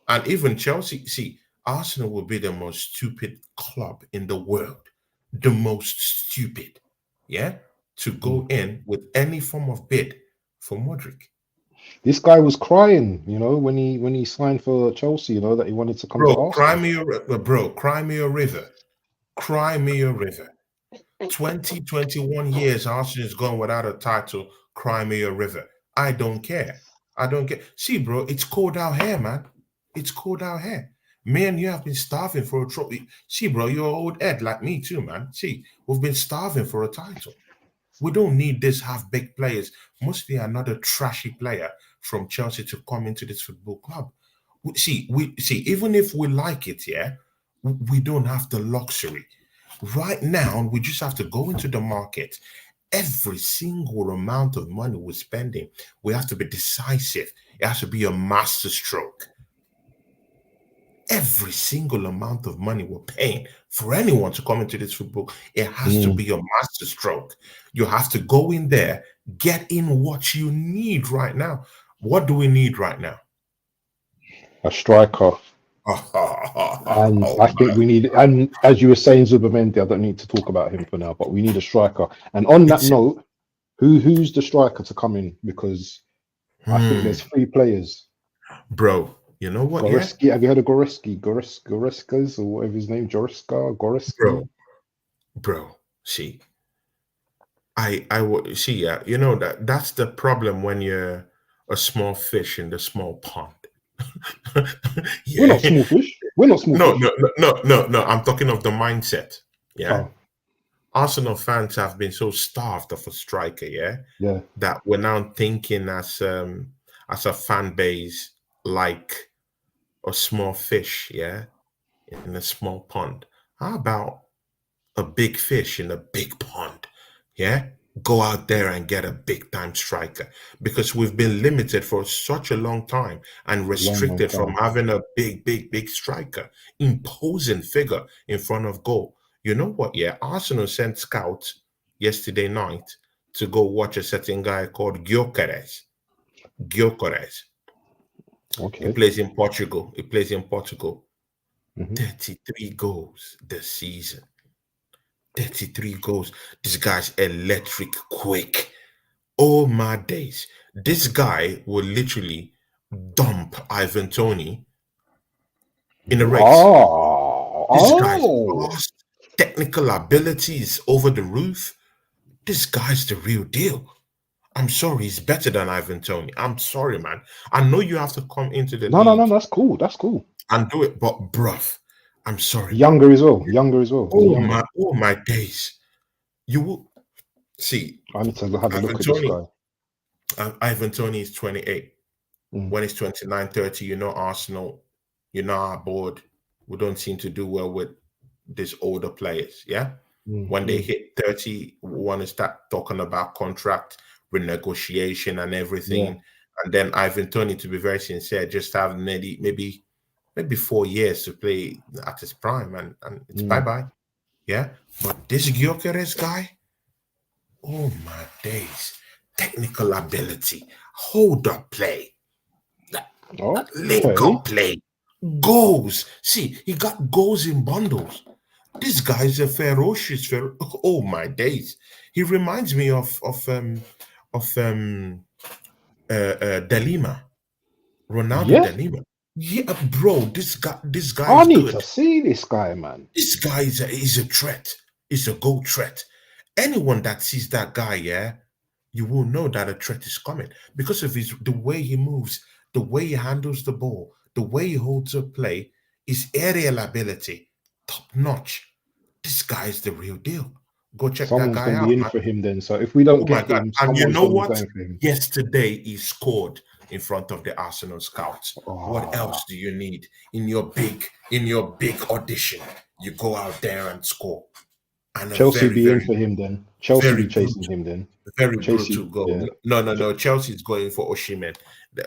And even Chelsea, see, Arsenal will be the most stupid club in the world. The most stupid, yeah, to Mm. go in with any form of bid for Modric. This guy was crying, when he signed for Chelsea, that he wanted to come to Arsenal. Cry me a river. Cry me a river. 20, 21 years Arsenal's gone without a title. Cry me a river. I don't care. I don't care. See, bro, it's cold out here, man. It's cold out here. Me and you have been starving for a trophy. See, bro, you're old Ed like me too, man. See, we've been starving for a title. We don't need this half-baked players, mostly another trashy player from Chelsea to come into this football club. We see, even if we like it, yeah, we don't have the luxury. Right now, we just have to go into the market. Every single amount of money we're spending, we have to be decisive. It has to be a master stroke. Every single amount of money we're paying for anyone to come into this football, it has to Mm. be a master stroke. You have to go in there, get in what you need right now. What do we need right now? A striker. And Oh I think we need, and as you were saying, Zubamendi, I don't need to talk about him for now, but we need a striker. And on that it's note, who's the striker to come in? Because I think hmm, there's three players. bro. You know what? Yeah, Goreski, have you heard of Goreski? Goreskas or whatever his name, Goreska, bro, Goreski? bro. See, I would see. Yeah, you know that's the problem when you're a small fish in the small pond. We're not Yeah. small fish. We're not small No, fish. no, no, no, no, no. I'm talking of the mindset. Yeah. Oh, Arsenal fans have been so starved of a striker, yeah, yeah. that we're now thinking as a fan base like a small fish, yeah, in a small pond. How about a big fish in a big pond? Yeah. Go out there and get a big time striker because we've been limited for such a long time and Long, long restricted from time. having a big striker, imposing figure in front of goal. You know what? Yeah, Arsenal sent scouts yesterday night to go watch a certain guy called Gyökeres. Gyökeres. He Okay. plays in Portugal. He plays in Portugal. Hmm. 33 goals this season. 33 goals. This guy's electric quick. Oh my days. This guy will literally dump Ivan Tony in a race. This guy's Oh. fast, technical abilities over the roof. This guy's the real deal. I'm sorry, he's better than Ivan Tony. I'm sorry, man. I know you have to come into the No, no, no, league that's cool. That's cool. and do it, but bruv, I'm sorry, man. Younger as well. Younger as well. He's younger. Oh my days. You will see I need to have a Ivan look at this Tony. guy. Ivan Tony is 28. Mm, When it's 29, 30, you know Arsenal, you know our board. We don't seem to do well with these older players. Yeah. mm, When they mm. hit 30, we want to start talking about contract renegotiation and Yeah. everything. And then Ivan Tony, to be very sincere, just have maybe 4 years to play at his prime and it's Mm. bye-bye. Yeah. But this Gyökeres guy, oh my days. Technical ability, hold up play, link Okay. up play, goals. See, he got goals in bundles. This guy's a ferocious. Oh my days! He reminds me of Delima, Ronaldo Yeah. Delima. Yeah, bro, this guy I is need to good. see this guy, man. This guy is a threat. Is a goal threat. Anyone that sees that guy, yeah, you will know that a threat is coming because of the way he moves, the way he handles the ball, the way he holds up play, his aerial ability, top notch. This guy is the real deal. Go check that Someone's guy going to out, be in man. for him then. So if we don't Oh my get God. him, And you someone's know going to be what? going for him. Yesterday he scored in front of the Arsenal scouts. What Oh, else do you need in your big audition? You go out there and score. and a Chelsea very, be in very, for him then. Chelsea very be chasing brutal, him then. very Chelsea, brutal goal. yeah. No, no, Ch- no. Chelsea's going for Osimhen.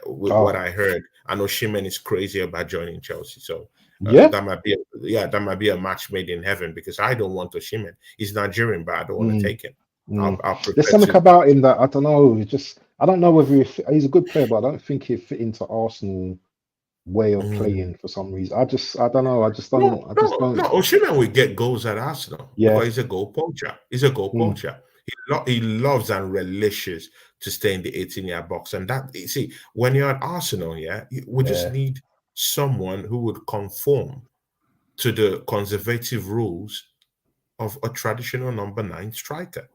With what Oh, I heard, and Osimhen is crazy about joining Chelsea. So yeah. that might be, that might be a match made in heaven because I don't want Osimhen. He's Nigerian, but I don't want to Mm, take him. mm. I'll There's prefer something to. about him that I don't know. It's just I don't know whether he's a good player, but I don't think he'd fit into Arsenal way of Mm. playing for some reason. I don't know. No, I just no, no. don't. Osimhen will get goals at Arsenal because Yeah. he's a goal poacher. He's a goal Mm, poacher. He loves and relishes to stay in the 18-yard box. And that, you see, when you're at Arsenal, yeah, we just yeah. need someone who would conform to the conservative rules of a traditional number nine striker.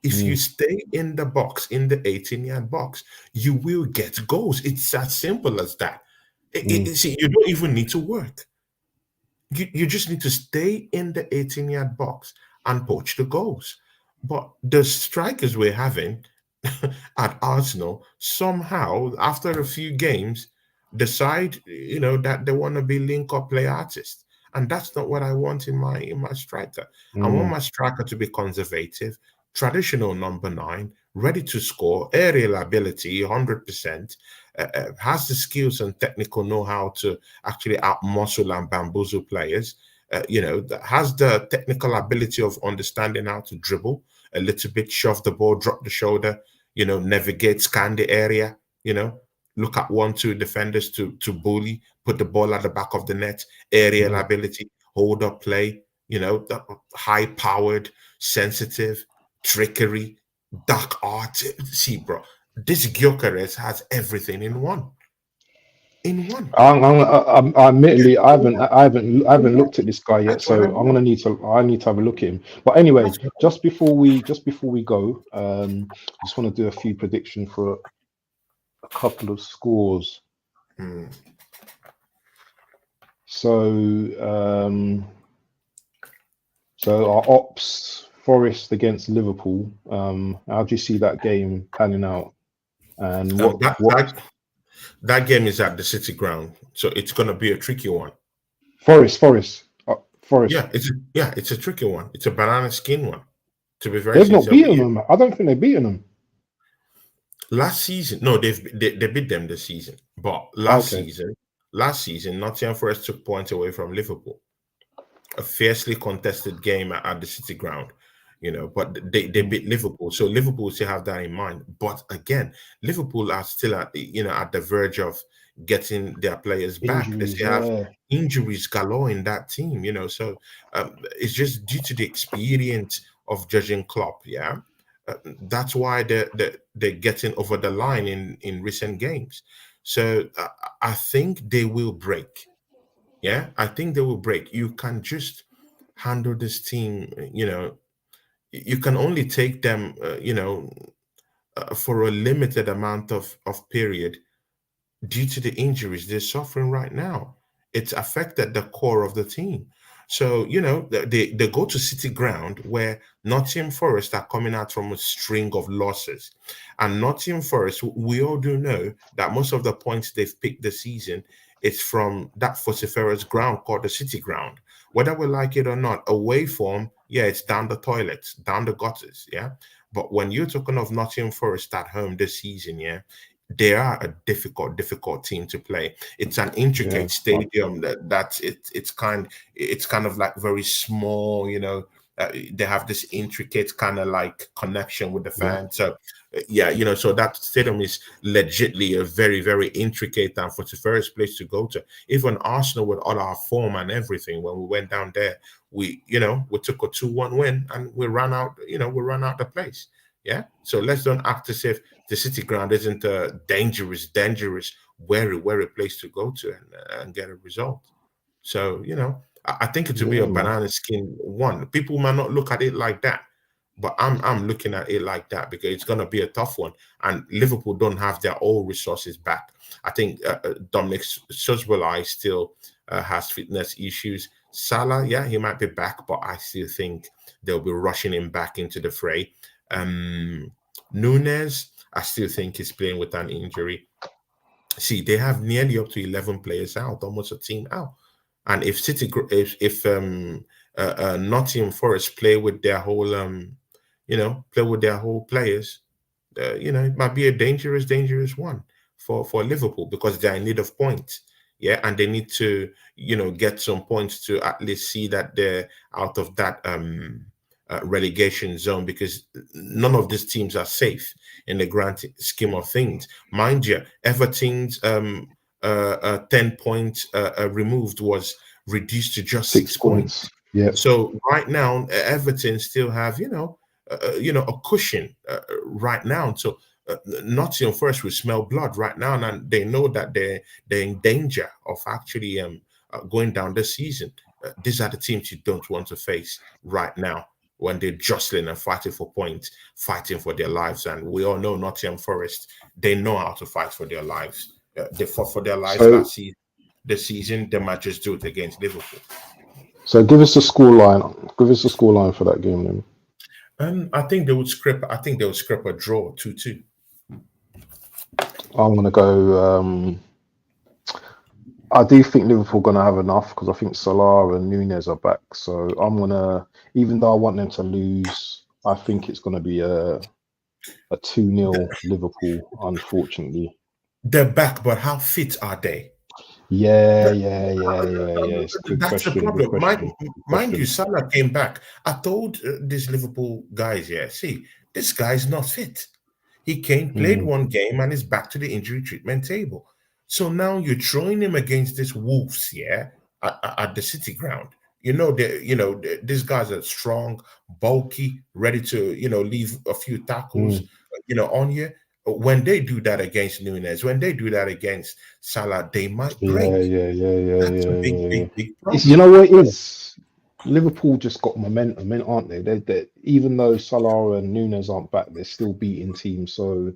If you Mm, stay in the box, in the 18-yard box, you will get goals. It's as simple as that. mm, See, you don't even need to work. You just need to stay in the 18-yard box and poach the goals. But the strikers we're having at Arsenal somehow, after a few games, decide, that they want to be link-up play artists. And that's not what I want in my striker. I want mm, my striker to be conservative, traditional number nine, ready to score, aerial ability, 100%, has the skills and technical know-how to actually out muscle and bamboozle players. That has the technical ability of understanding how to dribble a little bit, shove the ball, drop the shoulder, navigate, scan the area, look at 1, 2 defenders to bully, put the ball at the back of the net, aerial mm. ability, hold up play, the high powered, sensitive, trickery, dark art. See, bro, this Gyökeres has everything in one. In one. Admittedly, I haven't Yeah, looked at this guy yet, that's what I so want. I need to have a look at him. But anyway, That's what I just before we go, I just want to do a few predictions for a couple of scores. want. So, so our ops Forest against Liverpool. How do you see that game panning out? And Um, that what that that game is at the City Ground, so it's gonna be a tricky one. Forest? It's a tricky one. It's a banana skin one. To be very They've not sincere with beaten you, them. I don't think they've beaten them. last season, no, they beat them this season, but Okay. last season, Nottingham Forest took points away from Liverpool. A fiercely contested game at the City Ground, but they Mm. beat Liverpool. So Liverpool still have that in mind. But again, Liverpool are still at the verge of getting their players back. They Injuries, still have yeah. injuries galore in that team, so it's just due to the experience of judging Klopp, yeah. That's why they're getting over the line in recent games. So I think they will break. Yeah, I think they will break. You can just handle this team. You can only take them. For a limited amount of period due to the injuries they're suffering right now. It's affected the core of the team. So, they go to City Ground where Nottingham Forest are coming out from a string of losses. And Nottingham Forest, we all do know that most of the points they've picked this season is from that vociferous ground called the City Ground. Whether we like it or not, away from, yeah, it's down the toilets, down the gutters, yeah. But when you're talking of Nottingham Forest at home this season, yeah, they are a difficult team to play. It's an Yeah. intricate stadium it's kind of like very small. They have this intricate kind of like connection with the Yeah. fans. So yeah, so that stadium is legitly a very very intricate and for the first place to go to. Even Arsenal with all our form and everything, when we went down there, we took a 2-1 win and we ran out the place. Yeah. So let's don't act as if the City Ground isn't a dangerous, wary place to go to and get a result. So, I think it will be a Yeah, man. banana skin one. People might not look at it like that, but I'm looking at it like that because it's going to be a tough one. And Liverpool don't have their old resources back. I think Dominic Szoboszlai still has fitness issues. Salah, yeah, he might be back, but I still think they'll be rushing him back into the fray. Um, Nunes, I still think he's playing with an injury. See, they have nearly up to 11 players out, almost a team out. And if Nottingham Forest play with their whole play with their whole players, it might be a dangerous one for Liverpool because they are in need of points. Yeah, and they need to, get some points to at least see that they're out of that relegation zone because none of these teams are safe in the grand scheme of things. Mind you, Everton's 10 points removed was reduced to just 6 6 points. points. Yeah. So right now, Everton still have a cushion right now. So Nottingham Forest will smell blood right now, and they know that they're in danger of actually going down this season. These are the teams you don't want to face right now when they're jostling and fighting for points, fighting for their lives. And we all know Nottingham Forest, they know how to fight for their lives. They fought for their lives So last season. This season, they might just do it against Liverpool. so give us a score line. Give us a score line for that game then. I think they would scrap. I think they would scrap a draw 2-2. I'm gonna go. I do think Liverpool gonna have enough because I think Salah and Nunez are back. So I'm gonna, even though I want them to lose, I think it's gonna be a 2-0 Liverpool. Unfortunately. They're back, but how fit are they? Yeah, That, yeah, yeah, yeah, yeah. It's a good that's the question. Good problem. Mind, question. Good mind you, question. Salah came back. I told these Liverpool guys, yeah, see, this guy's not fit. He came, played Mm, one game, and is back to the injury treatment table. So now you're throwing him against this Wolves, yeah, at the City ground. These guys are strong, bulky, ready to, leave a few tackles, mm. on you. When they do that against Nunez, when they do that against Salah, they might Yeah, break. yeah, yeah, yeah, That's a yeah, big, yeah, yeah. big, big It's, you problem. know what it is? Liverpool just got momentum, aren't they? They even though Salah and Nunes aren't back, they're still beating teams. So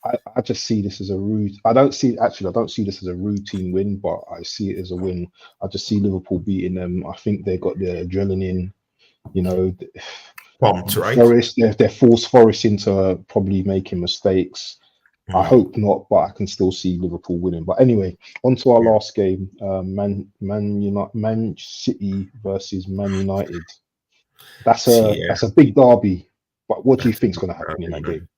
I just see this as a route. I don't see this as a routine win, but I see it as a win. I just see Liverpool beating them. I think they got the adrenaline, you know, Pumped, right? Forest, they're forced Forest into probably making mistakes. I Mm, hope not, but I can still see Liverpool winning. But anyway, on to our yeah. last game, Man City versus Man United. See, yeah, That's a big derby. But what do you that's a think's big going to happen in problem, that man. game?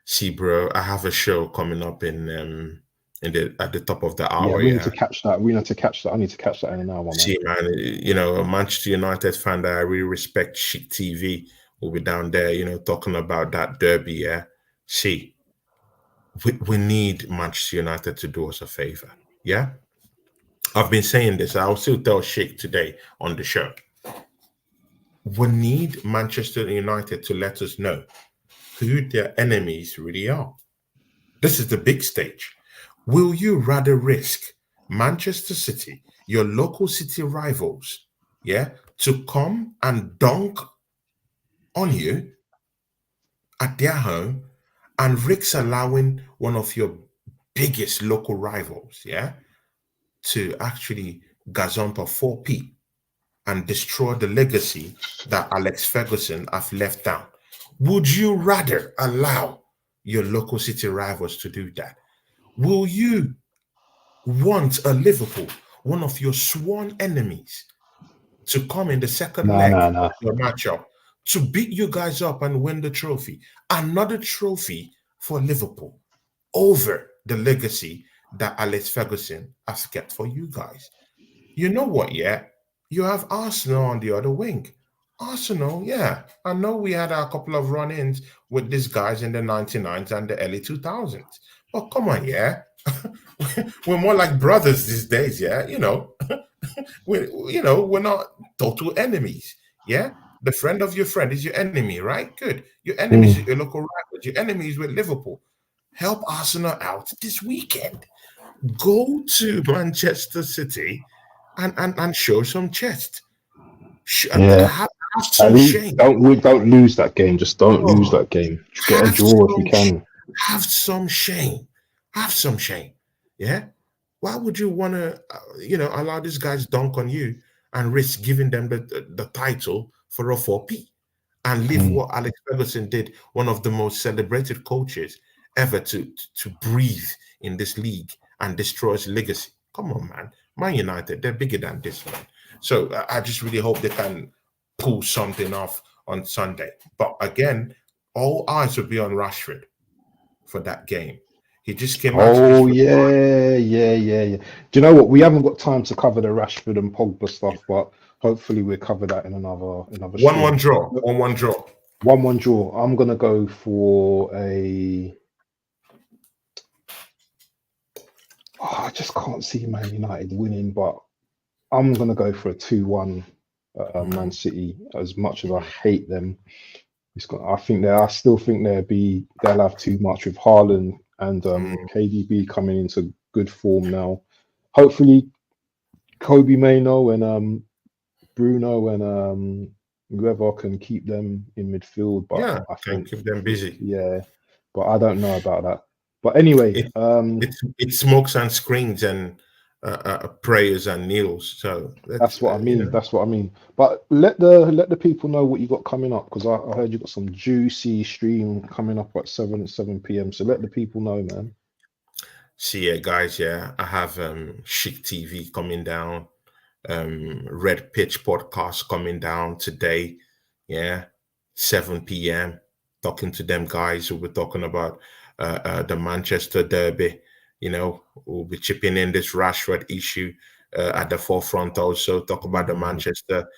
See, bro, I have a show coming up in the at the top of the Yeah, hour. we need Yeah, to catch that. We need to catch that. I need to catch that in an hour, my man. see, man, a Manchester United fan that I really respect, Chic TV, will be down there, talking about that derby. Yeah, see, we need Manchester United to do us a favor. Yeah, I've been saying this. I'll still tell Sheikh today on the show. We need Manchester United to let us know who their enemies really are. This is the big stage. Will you rather risk Manchester City, your local city rivals, yeah, to come and dunk on you at their home and risk allowing one of your biggest local rivals, yeah, to actually gazump a 4p and destroy the legacy that Alex Ferguson have left down? Would you rather allow your local city rivals to do that? Will you want a Liverpool, one of your sworn enemies, to come in the second Nah, leg nah, of nah. your matchup to beat you guys up and win the trophy? Another trophy for Liverpool over the legacy that Alex Ferguson has kept for you guys. You know what, yeah? You have Arsenal on the other wing. Arsenal, yeah. I know we had a couple of run ins with these guys in the 99s and the early 2000s. But come on, yeah. We're more like brothers these days, yeah. We're not total enemies. Yeah. The friend of your friend is your enemy, right? Good. Your enemies Mm, is your local rivals. Your enemies with Liverpool. Help Arsenal out this weekend. Go to Manchester City and show some chest. yeah. Have At some least shame. don't lose that game. Just don't lose Oh, that game. Just get a have draw if you some sh- can. have some shame. Have some shame. Yeah. Why would you want to, allow these guys dunk on you and risk giving them the title for a 4p and leave Mm, what Alex Ferguson did, one of the most celebrated coaches ever to breathe in this league and destroy his legacy? Come on, man. Man United, they're bigger than this, man. So I just really hope they can pull something off on Sunday. But again, all eyes will be on Rashford for that game. He just came out to just Oh remind. yeah. Do you know what? We haven't got time to cover the Rashford and Pogba stuff, but hopefully we'll cover that in another 1-1 stream. draw. 1-1 draw. 1-1 draw. I'm gonna go for a. Oh, I just can't see Man United winning, but I'm gonna go for a 2-1 Man Mm, City. As much as I mm, hate them, I still think they'll have too much with Haaland and mm. KDB coming into good form now. Hopefully, Kobe Mainoo and Bruno and whoever can keep them in midfield. But Yeah, I can think, keep them busy. yeah, but I don't know about that. But anyway, It it smokes and screams and prayers and kneels. So that's that's what I mean. That's what I mean. But let the people know what you got coming up, because I heard you got some juicy stream coming up at 7 p.m. So let the people know, man. see, yeah, guys. Yeah, I have Chic TV coming down. Red Pitch podcast coming down today. Yeah, 7 p.m. Talking to them guys who were talking about the Manchester Derby. We'll be chipping in this Rashford issue at the forefront. Also, talk about the Mm. Manchester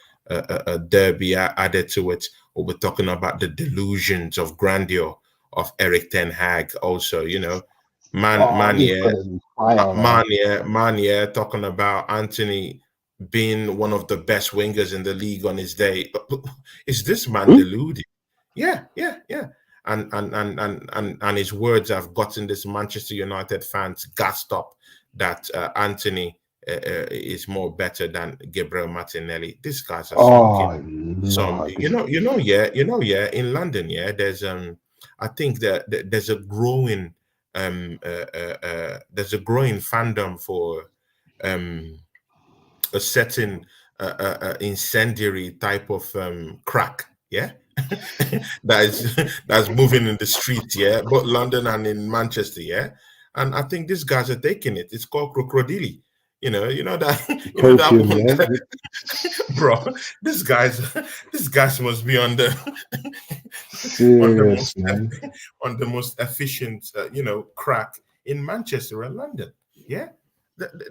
Derby added to it. We'll be talking about the delusions of grandeur of Eric Ten Hag. Also, Oh, this is yeah, gonna be fire, man. yeah, talking about Anthony being one of the best wingers in the league on his day. Is this man Who? deluded? Yeah. And his words have gotten this Manchester United fans gassed up that Anthony is more better than Gabriel Martinelli. These guys are smoking Oh some. no, Yeah. In London, yeah, I think that there's a growing fandom for um, a certain incendiary type of crack. Yeah, that's moving in the street. Yeah, both London and in Manchester. Yeah, and I think these guys are taking it. It's called crocodile. You know that, that copium, one, yeah. bro. These guys, these guys must be on the on the Serious, most man. on the most efficient, crack in Manchester and London. Yeah,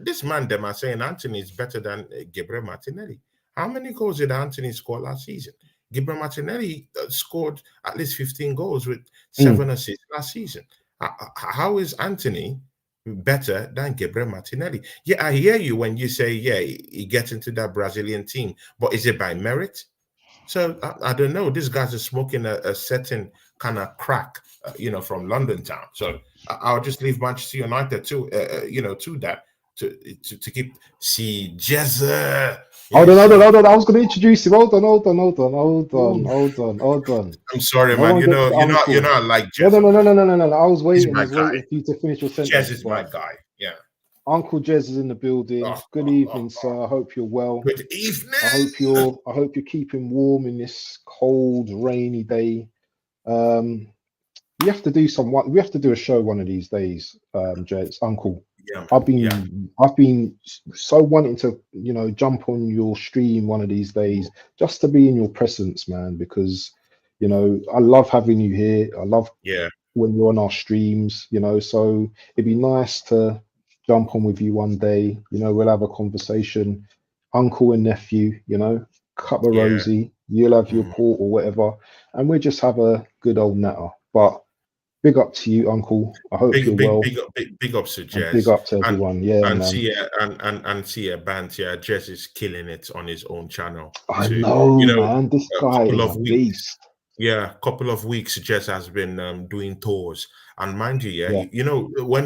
this man, them are saying Anthony is better than Gabriel Martinelli. How many goals did Anthony score last season? Gabriel Martinelli scored at least 15 goals with Mm. 7 assists last season. How is Anthony better than Gabriel Martinelli? Yeah, I hear you when you say, yeah, he gets into that Brazilian team, but is it by merit? So I don't know. These guys are smoking a certain kind of crack, from London town. So I'll just leave Manchester United to that to keep see Jezza. Hold Yeah, on, hold on, see. hold on. I was gonna introduce him. Ooh, Hold on. I'm sorry, No man. one gets to You're Uncle. not like No, no, Jezza, no, no, man. no, no, no, no, no. He's I my was guy. waiting for you to finish your Jez sentence, is my but guy. Yeah. Uncle Jez is in the building. Oh, Good oh, oh, evening, oh. sir. I hope you're well. Good evening. I hope you're keeping warm in this cold, rainy day. Um, we have to do a show one of these days, Jez, Uncle. Yeah, man. Yeah, I've been so wanting to, jump on your stream one of these days just to be in your presence, man, because I love having you here. I love yeah. when you're on our streams, so it'd be nice to jump on with you one day. We'll have a conversation, uncle and nephew, cup of Yeah. rosy, you'll have your Mm. port or whatever, and we'll just have a good old natter. But big up to you, uncle. I hope you're well, Big ups to and big Jazz. up to And everyone. Yeah, and man. see and see Band, yeah, Jazz is killing it on his own channel I too. know, You know, man. This a guy couple is of a weeks. beast. Yeah, couple of weeks Jess has been doing tours. And mind you, yeah, Yeah, when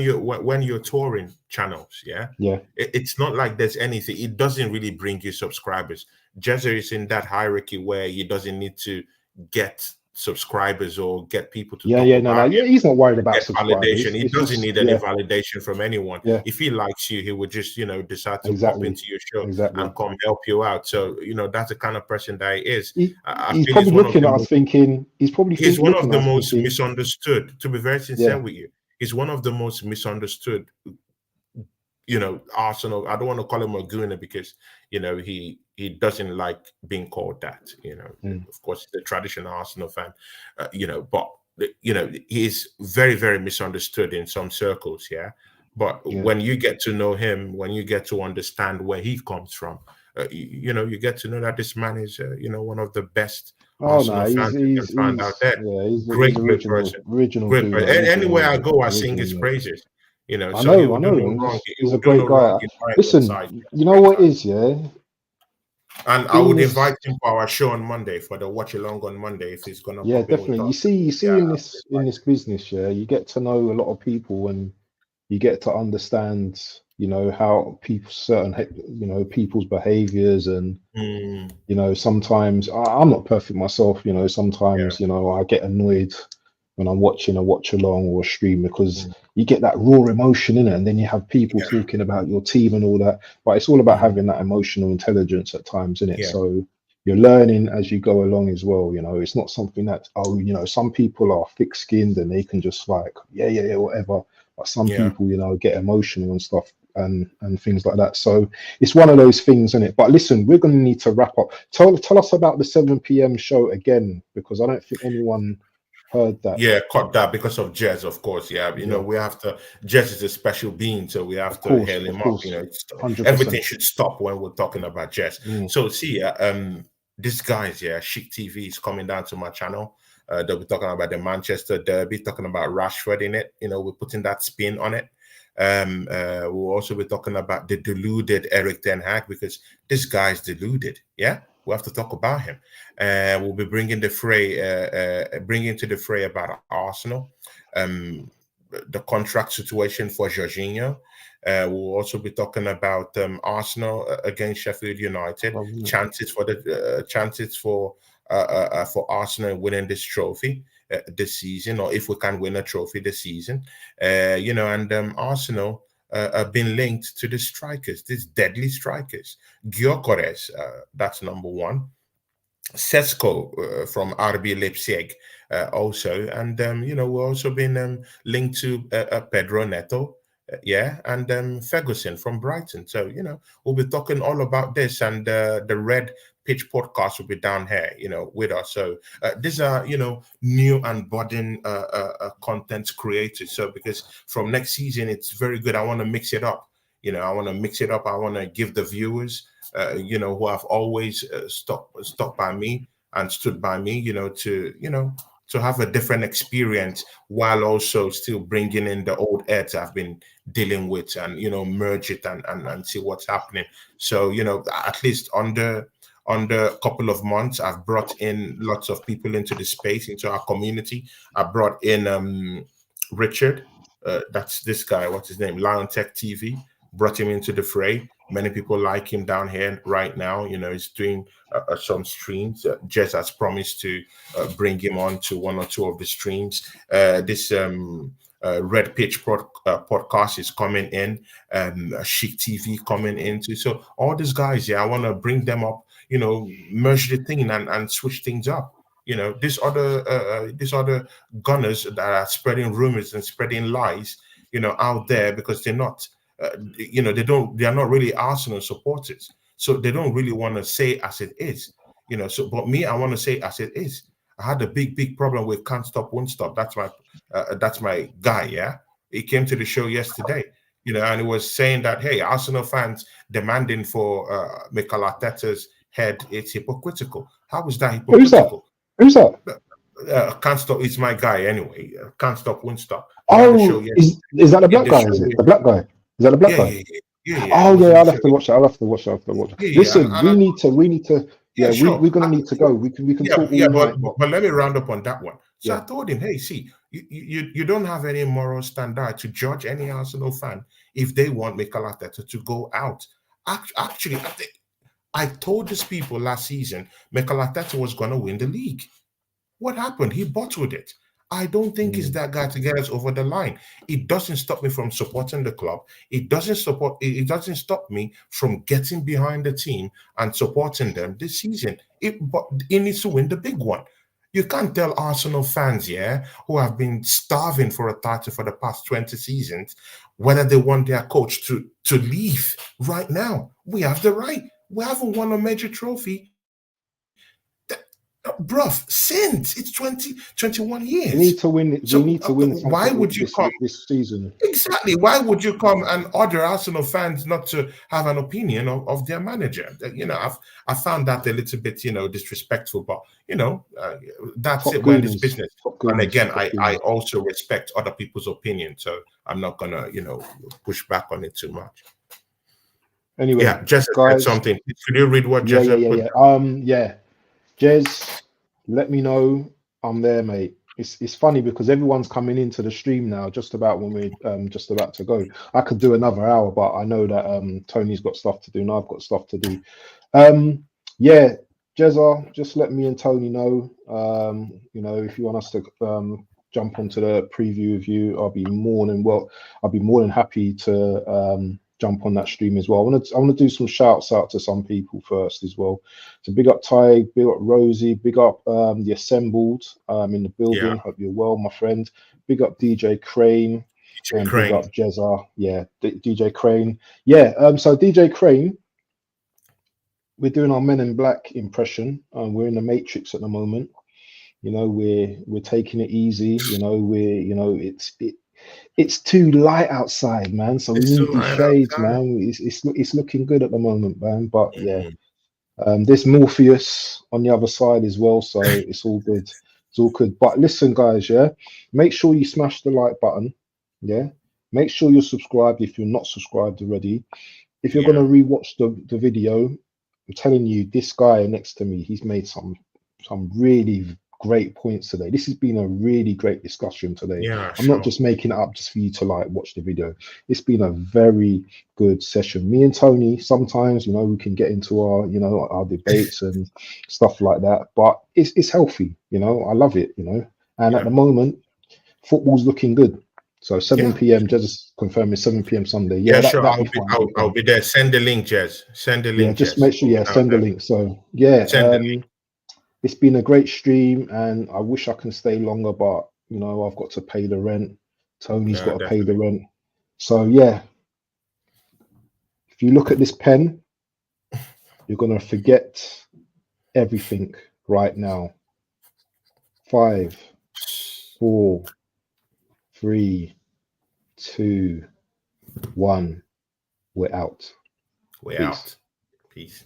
you're touring channels, yeah, yeah, it's not like there's anything. It doesn't really bring you subscribers. Jess is in that hierarchy where he doesn't need to get subscribers or get people to talk yeah. No, no. about Yeah, he's not worried about get validation. subscribers. He It's doesn't just, need any yeah, validation from anyone. yeah. If he likes you, he would just, decide to pop Exactly, into your show exactly. and come help you out. So, that's the kind of person that he is. I He's feel he's probably one of looking the at us most thinking. He's probably he's one of looking at the us most thinking. misunderstood. To be very sincere Yeah, with you, he's one of the most misunderstood. Arsenal. I don't want to call him a gooner because he he doesn't like being called that. mm, Of course, he's a traditional Arsenal fan, but he's very, very misunderstood in some circles. Yeah, but yeah. when you get to know him, when you get to understand where he comes from, you get to know that this man is, one of the best Oh no, Arsenal fans you can find out there. yeah, he's Great, great original, person. original Great person. dude, Anywhere I go, I sing original. his Yeah. praises. So he I will do know, no and wrong. He he's will a do great no wrong guy. in my own Listen, side. you know Great what guy. it is, yeah. And I In would this, invite him for our show on Monday, for the watch along on Monday, if he's gonna yeah, pop in with definitely. us. You see Yeah, in I would in invite this business, yeah, you get to know a lot of people, and you get to understand, how people, people's behaviors, and him. sometimes I'm not perfect myself. Yeah, Sometimes I get annoyed when I'm watching a watch along or a stream, because mm, you get that raw emotion in it, and then you have people yeah, talking about your team and all that. But it's all about mhm, having that emotional intelligence at times in it. yeah, So you're learning as you go along as well. It's not something that, some people are thick skinned and they can just like, yeah, yeah, yeah, whatever. But some yeah. people, get emotional and stuff, and things like that. So it's one of those things, isn't it? But listen, we're going to need to wrap up. Tell us about the 7 p.m. show again, because I don't think anyone heard that. Yeah, cut that because of Jez, of course. Yeah, Yeah, we have to. Jez is a special being, so we have to hail of him up. course, Everything 100%. should stop when we're talking about Jez. Mm. So, see, this guy's, Chic TV is coming down to my channel. They'll be talking about the Manchester Derby, talking about Rashford in it. We're putting that spin on it. We'll also be talking about the deluded Eric Ten Hag, because this guy's deluded. Yeah, we have to talk about him. We'll be bringing bringing to the fray about Arsenal, um, the contract situation for Jorginho. We'll also be talking about Arsenal against Sheffield United, Well, isn't it? chances for Arsenal winning this trophy this season, or if we can win a trophy this season. And Arsenal have been linked to the strikers, these deadly strikers. Gyökeres, that's number one. Sesko from RB Leipzig also, and we've also been linked to Pedro Neto, and Ferguson from Brighton. So we'll be talking all about this, and the Red Pitch podcast will be down here, with us. So these are new and budding content creators. So because from next season it's very good. I want to mix it up. I want to mix it up. I want to give the viewers who have always stuck by me and stood by me, to have a different experience, while also still bringing in the old heads I've been dealing with, and merge it, and see what's happening. So at least under a couple of months, I've brought in lots of people into the space, into our community. I brought in Richard, that's this guy, what's his name, Lion Tech TV, brought him into the fray. Many people like him down here right now. He's doing some streams. Jess has promised to bring him on to one or two of the streams. This Red Pitch podcast is coming in. Chic TV coming into. So all these guys, I want to bring them up. Merge the thing and switch things up. These other gunners that are spreading rumors and spreading lies, out there, because they're not. They are not really Arsenal supporters, so they don't really want to say as it is. But me, I want to say as it is. I had a big problem with Can't Stop Won't Stop. That's my guy. Yeah, he came to the show yesterday, and he was saying that, hey, Arsenal fans demanding for Mikel Arteta's head, it's hypocritical. How is that Who's that? hypocritical? Who's that? Can't Stop, it's my guy anyway. Can't Stop Won't Stop. He had a show Oh, yesterday. is that the Yeah, black the guy? show Is it with, the black guy? Is that the black yeah, guy? yeah, yeah, yeah, yeah. He Oh was yeah, in the I'll show. have to watch it. I'll have to watch it. I'll have to watch it. Yeah, yeah, Listen, and we need to. yeah, Yeah, sure. we're gonna need to go. We can Yeah, talk yeah, all night, but but let me round up on that one. So I yeah, told him, hey, see, you don't have any moral standard to judge any Arsenal fan if they want Mikel Arteta to go out. Actually, I told these people last season Mikel Arteta was going to win the league. What happened? He bottled it. I don't think he's mm, that guy to get us over the line. It doesn't stop me from supporting the club. It doesn't stop me from getting behind the team and supporting them this season. But he needs to win the big one. You can't tell Arsenal fans, who have been starving for a title for the past 20 seasons, whether they want their coach to leave right now. We have the right. we haven't won a major trophy. Bruv, since it's 21 years. We need to win. So we need to win why something would you come? this season. Exactly. Why would you come and order Arsenal fans not to have an opinion of their manager? You know, I found that a little bit, disrespectful. But that's Top it. We're in this gooners. business. Top And gooners. again, Top I gooners. also respect other people's opinion, so I'm not gonna push back on it too much. Anyway, Yeah, Jess said guys. something. Could you read what Jess put? Yeah. Jez, let me know. I'm there, mate. It's funny because everyone's coming into the stream now, just about when we're just about to go. I could do another hour, but I know that Tony's got stuff to do and I've got stuff to do. Yeah, Jezza, just let me and Tony know. If you want us to jump onto the preview with you, I'll be more than happy to jump on that stream as well. I want to do some shouts out to some people first as well. So big up Ty, big up Rosie, big up the assembled in the building. Yeah. Hope you're well, my friend. Big up DJ Crane and Crane. big up Jezza. Yeah, DJ Crane. Yeah. So DJ Crane, we're doing our Men in Black impression. We're in the Matrix at the moment. We're taking it easy. It's too light outside, man. So we need these shades, man. It's looking good at the moment, man. But yeah, there's Morpheus on the other side as well, so it's all good. It's all good. But listen, guys, yeah, make sure you smash the like button. Yeah, make sure you're subscribed if you're not subscribed already. If you're gonna rewatch the video, I'm telling you, this guy next to me, he's made some really great points today. This has been a really great discussion today. I'm not just making it up just for you to watch the video. It's been a very good session. Me and Tony, sometimes, we can get into our, our debates and stuff like that, but it's healthy, I love it, and at the moment, football's looking good. So 7 p.m. Just confirming 7 p.m. Sunday. Yeah, sure. that'd be fine. I'll be there. Send the link, Jez. Send the link. Yeah, just make sure. Yeah, send the link. So yeah, it's been a great stream, and I wish I can stay longer, but I've got to pay the rent. Tony's got to pay the rent. So yeah, if you look at this pen, you're gonna forget everything right now. 5, 4, 3, 2, 1. We're out. We're out. Peace.